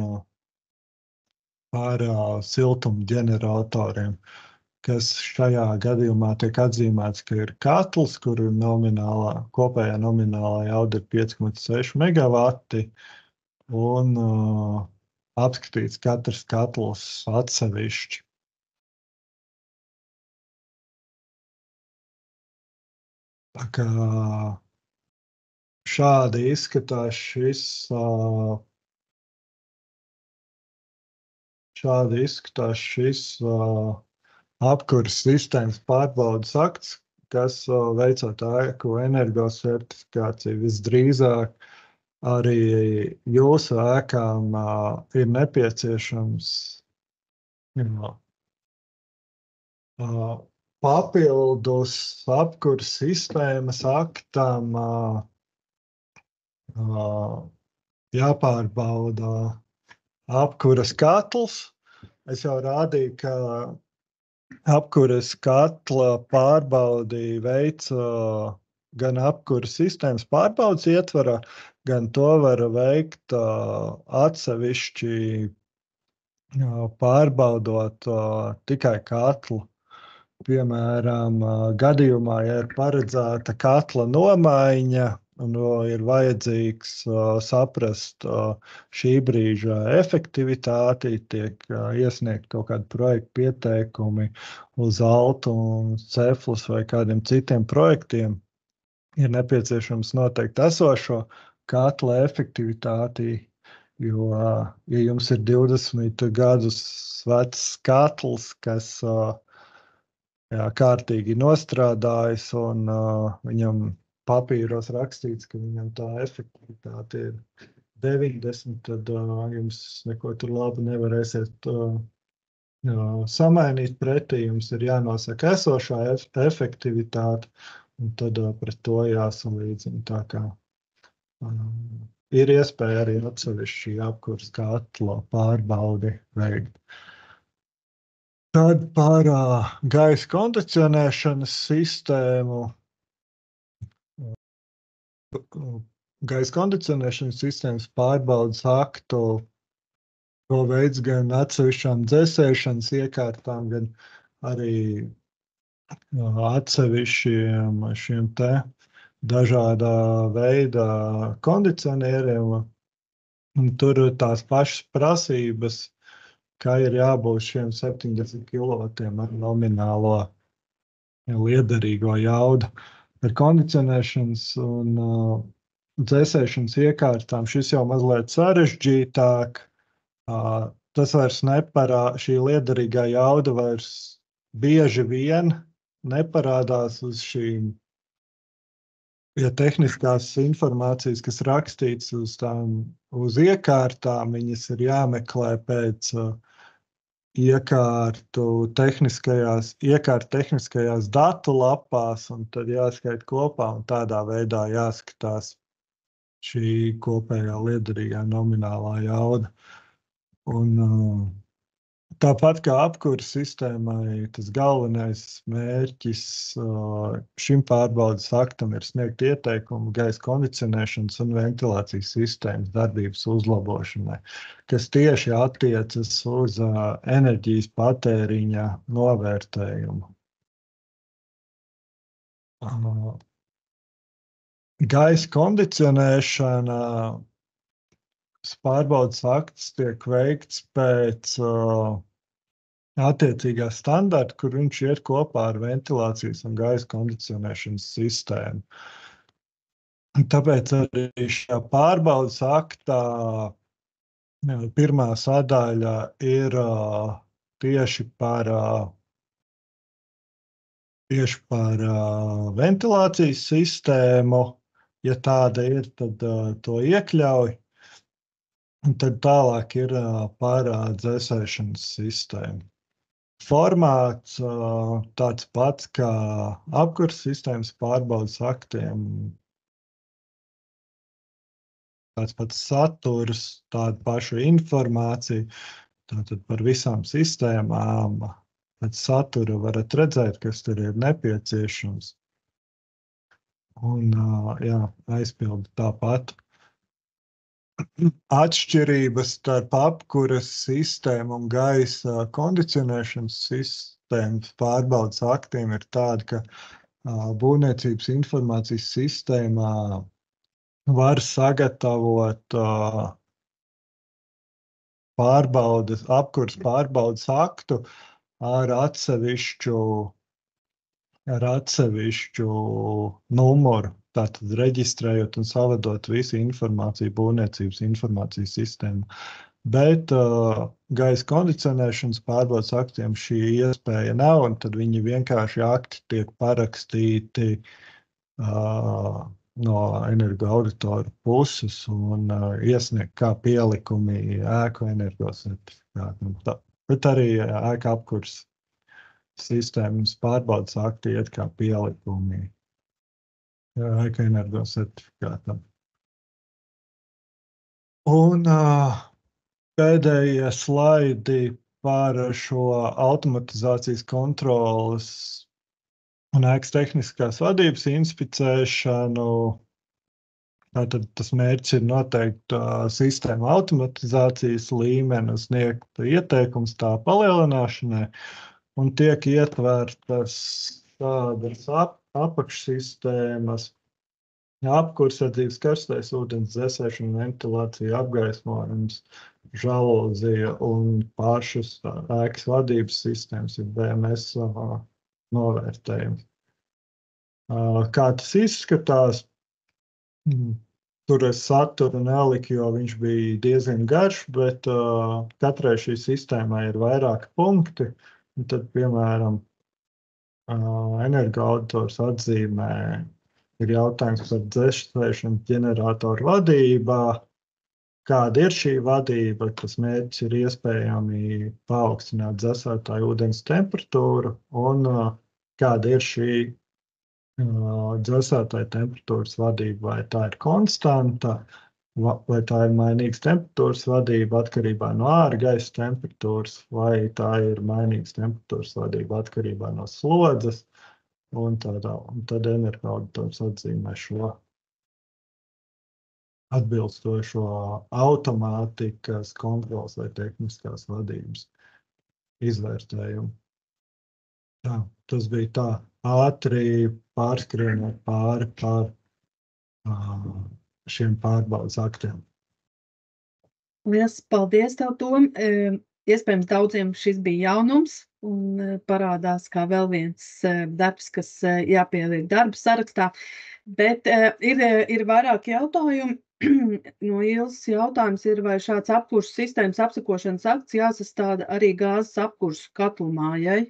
par siltumģeneratoriem, kas šajā gadījumā tiek atzīmēts, ka ir katls, kur kopējā nominālā jauda ir 5,6 megavati, un apskatīts katrs katls atsevišķi. Tā kā šādi izskatās šis apkuras sistēmas pārbaudes akts, kas veicot ēku energosertifikāciju visdrīzāk arī jūsu ēkām ir nepieciešams papildus apkuras sistēmas aktam jāpārbauda apkuras katls. Es jau rādīju, ka apkuras katla pārbaudi veic gan apkuras sistēmas pārbaudes ietvarā, gan to var veikt atsevišķi pārbaudot tikai katlu. Piemēram, gadījumā, ja ir paredzēta katla nomaiņa un ir vajadzīgs saprast šī brīža efektivitāti, tiek iesniegt kaut kādi projektu pieteikumi uz Altu un Ceflus vai kādiem citiem projektiem, ir nepieciešams noteikt esošo katla efektivitāti, jo, ja jums ir 20 gadus vecs katls, kas kārtīgi nostrādājis un viņam papīros rakstīts, ka viņam tā efektivitāte ir 90, tad jums neko tur labi nevarēsiet samainīt pretī, jums ir jānosaka esošā efektivitāte, un tad pret to jāsalīdzina. Tā kā ir iespēja arī atsevišķi apkuras katla pārbaudi veikt. Tad par gaisa kondicionēšanas sistēmu. Gaisa kondicionēšanas sistēmas pārbaudas aktu to veids gan atsevišķām dzēsēšanas iekārtām, gan arī atsevišķiem šiem te dažādā veida kondicionieriem. Un tur ir tās pašas prasības, kā ir jābūt šiem 70 kW ar nominālo liederīgo jaudu. Ar kondicionēšanas un dzēsēšanas iekārtām šis jau mazliet sarežģītāk. Tas vairs šī liederīgā jauda vairs bieži vien neparādās uz šīm tehniskās informācijas, kas rakstīts uz iekārtām, viņas ir jāmeklē pēc iekārtu tehniskajās datu lapās, un tad jāskait kopā, un tādā veidā jāskatās šī kopējā liederīgā nominālā jauda. Un Tāpat kā apkures sistēmai, tas galvenais mērķis šim pārbaudes aktam ir sniegt ieteikumu gaisa kondicionēšanas un ventilācijas sistēmas darbības uzlabošanai, kas tieši attiecas uz enerģijas patēriņa novērtējumu. Gaisa kondicionēšana pārbaudes akts tiek veikts pēc attiecīgā standarta, kur viņš iet kopā ar ventilācijas un gaisa kondicionēšanas sistēmu. Tāpēc arī šajā pārbaudes aktā pirmā sadaļa ir tieši par ventilācijas sistēmu. Ja tāda ir, tad to iekļauj. Un tad tālāk ir par dzēsēšanas sistēmu. Formāts tāds pats kā apkures sistēmas pārbaudes aktiem. Tāds pats saturs, tāda paša informācija. Tātad par visām sistēmām pēc satura varat redzēt, kas tur ir nepieciešams. Un aizpilda tāpat. Atšķirības starp apkures sistēmu un gaisa kondicionēšanas sistēmas pārbaudes aktiem ir tāda, ka būvniecības informācijas sistēmā var sagatavot apkures pārbaudes aktu ar atsevišķu numuru. Tātad reģistrējot un savadot visu informāciju būvniecības informācijas sistēmā. Bet gaisa kondicionēšanas pārbaudes aktiem šī iespēja nav, un tad viņi vienkārši akti tiek parakstīti no energoauditoru puses un iesniegt kā pielikumi ēku energosertifikātam. Bet arī ēka apkures sistēmas pārbaudes akti iet kā pielikumi ēka energosertifikātam. Un pēdējie slaidi par šo automatizācijas kontroles un ēkas tehniskās vadības inspicēšanu. Tātad tas mērķis ir noteikt sistēmu automatizācijas līmeni, sniegt ieteikums tā palielināšanai, un tiek ietvērtas tādas apakšsistēmas, apkursardzības, karstais ūdens, dzēsēšana, ventilācija, apgaismojums, žalūzija un pašas ēkas vadības sistēmas, ir BMS novērtējums. Kā tas izskatās? Tur es saturu neliku, jo viņš bija diezgan garš, bet katrai šī sistēmai ir vairāki punkti. Un tad, piemēram, energoauditors atzīmē ir jautājums par dzēsēšanu ģeneratoru vadībā. Kāda ir šī vadība? Tas mērķis ir iespējami paaugstināt dzēsētāju ūdens temperatūru un kāda ir šī dzēsētāja temperatūras vadība, vai tā ir konstanta, vai tā ir mainīgas temperatūras vadība atkarībā no ārgaisa temperatūras, vai tā ir mainīgas temperatūras vadība atkarībā no slodzes, un tad energoauditors atzīmē šo atbilstošo automātikas kontroles vai tehniskās vadības izvērtējumu. Jā, tas bija tā ātri pārskrienot pāri par šiem pārbaudes aktiem. Lielas paldies tev, Tom. Iespējams, daudziem šis bija jaunums un parādās kā vēl viens darbs, kas jāpieliek darba sarakstā. Bet ir vairāk jautājumi. No Ilses jautājums ir, vai šāds apkurses sistēmas apsekošanas akts jāsastāda arī gāzes apkurses katlumājai?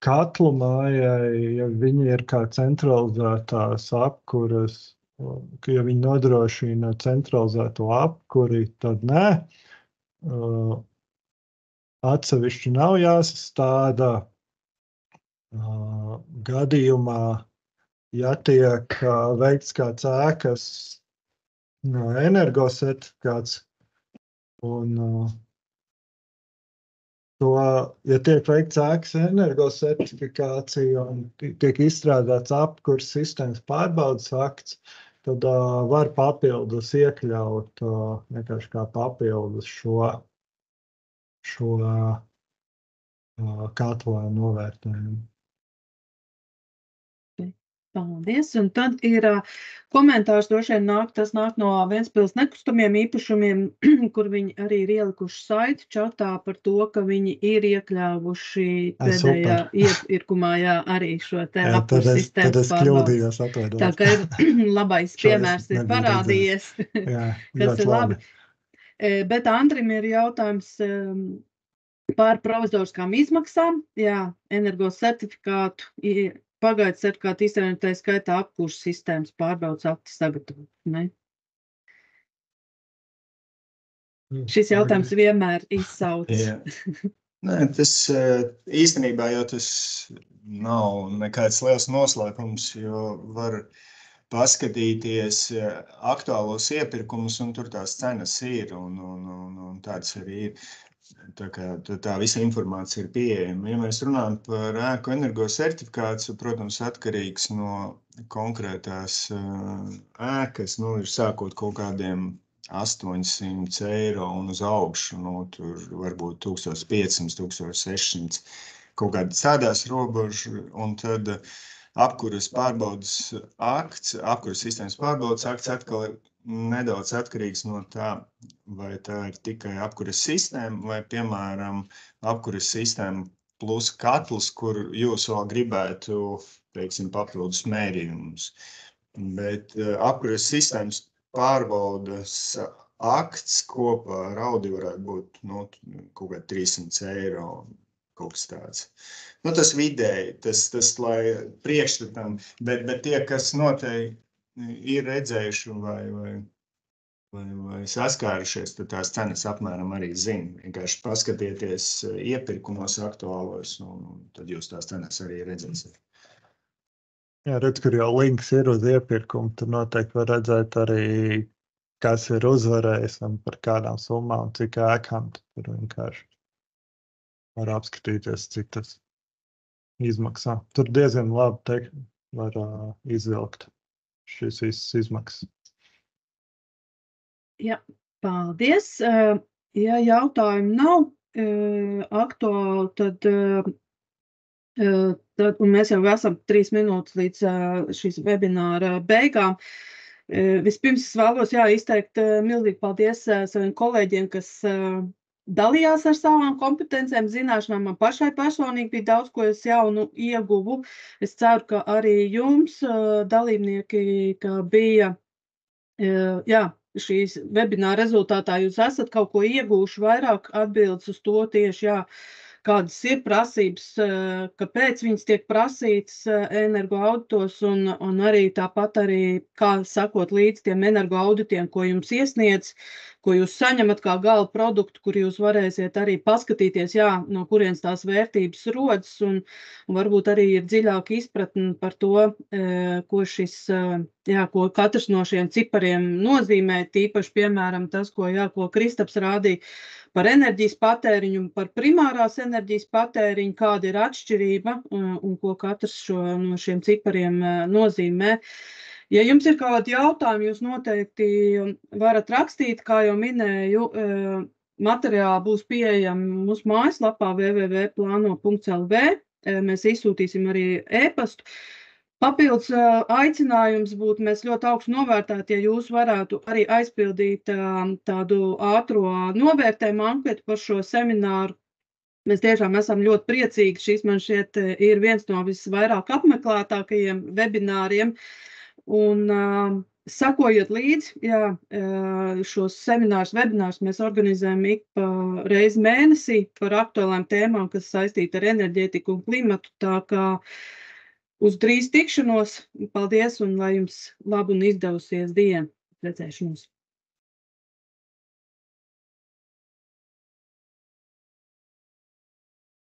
Katlumājai, ja viņi ir kā centralizētās apkuras, ja viņi nodrošina centralizēto apkuri, tad nē. Atsevišķi nav jāsastāda gadījumā, ja tiek veikts kāds ēkas energosertifikāts. Un to, ja tiek veikts ēkas energosertifikācija un tiek izstrādāts apkurs sistēmas pārbaudas akts, tad var papildus iekļaut vienkārši kā papildus šo katlojumu novērtējumu. Paldies. Un tad ir komentārs droši vien tas nāk no Ventspils nekustamiem īpašumiem, kur viņi arī ir ielikuši saiti čatā par to, ka viņi ir iekļāvuši pēdējā iepirkumā arī šo te apkurs sistēmu Tad es kļūdījos, atvainojos. Tā kā ir labais piemērs ir parādījies, kas ir labi. Bet Andrim ir jautājums par provizoriskām izmaksām. Jā, energosertifikātu pagaidu certifikātu īstenībā tā skaitā apkursu sistēmas pārbaudas akti sagatavot. Ne? Šis jautājums vienmēr izsauc. Nē, tas īstenībā jau tas nav nekāds liels noslēpums, jo var paskatīties aktuālos iepirkumus, un tur tās cenas ir, un tāds arī ir. Tā visa informācija ir pieejama. Ja mēs runājam par ēku energosertifikāciju, protams, atkarīgs no konkrētās ēkas, ir sākot kaut kādiem 800 eiro un uz augšu, tur varbūt 1500, 1600, kaut kādi cēdās robežu, un tad apkuras pārbaudas akts, apkuras sistēmas pārbaudas akts atkal ir nedaudz atkarīgs no tā, vai tā ir tikai apkuras sistēma, vai, piemēram, apkuras sistēma plus katls, kur jūs vēl gribētu, teiksim, papildus mērījumus. Bet apkuras sistēmas pārbaudas akts kopā ar Audi varētu būt kaut kā 300 eiro, kaut kas tāds. Tas vidēji, tas lai priekšstatam, bet tie, kas noteikti ir redzējuši vai saskārušies, tad tās cenas apmēram arī zina. Vienkārši paskatieties iepirkumos aktuālos, un tad jūs tās cenas arī redzēsiet. Jā, redz, kur jau links ir uz iepirkumu, tad noteikti var redzēt arī, kas ir uzvarējis un par kādām summām, cik ēkām. Tur vienkārši var apskatīties, cik tas izmaksā. Tur diezgan labi teikt, var izvilkt šīs visas izmaksas. Jā, paldies. Ja jautājumi nav aktuāli, tad un mēs jau esam 3 minūtes līdz šīs webināra beigām. Vispirms es vēlos izteikt milzīgi paldies saviem kolēģiem, kas dalījās ar savām kompetencēm, zināšanām. Man pašai personīgi bija daudz, ko es jaunu ieguvu. Es ceru, ka arī jums, dalībnieki, ka bija, šīs webināra rezultātā jūs esat kaut ko iegūši vairāk atbildes uz to tieši, kādas ir prasības, kāpēc viņas tiek prasītas energoauditos un arī tāpat arī, kā sakot līdz tiem energoauditiem, ko jums iesniedz, ko jūs saņemat kā gala produktu, kur jūs varēsiet arī paskatīties, no kurienes tās vērtības rodas, un varbūt arī ir dziļāka izpratne par to, ko katrs no šiem cipariem nozīmē, tīpaši, piemēram, tas, ko Kristaps rādīja par enerģijas patēriņu, par primārās enerģijas patēriņu, kāda ir atšķirība un ko katrs no šiem cipariem nozīmē. Ja jums ir kādi jautājumi, jūs noteikti varat rakstīt, kā jau minēju, materiāli būs pieejami mūsu mājaslapā www.plano.lv. Mēs izsūtīsim arī e-pastu. Papildus aicinājums būtu, mēs ļoti augstu novērtētu, ja jūs varētu arī aizpildīt tādu ātro novērtējumu anketu par šo semināru. Mēs tiešām esam ļoti priecīgi. Šis man šķiet ir viens no visvairāk apmeklētākajiem webināriem. Un sakojiet līdzi, šos seminārus, webinārus mēs organizējam ik pa reizi mēnesī par aktuālām tēmām, kas saistīta ar enerģētiku un klimatu. Tā kā uz drīz tikšanos, paldies un lai jums labu un izdevusies dienu. Redzēšanos!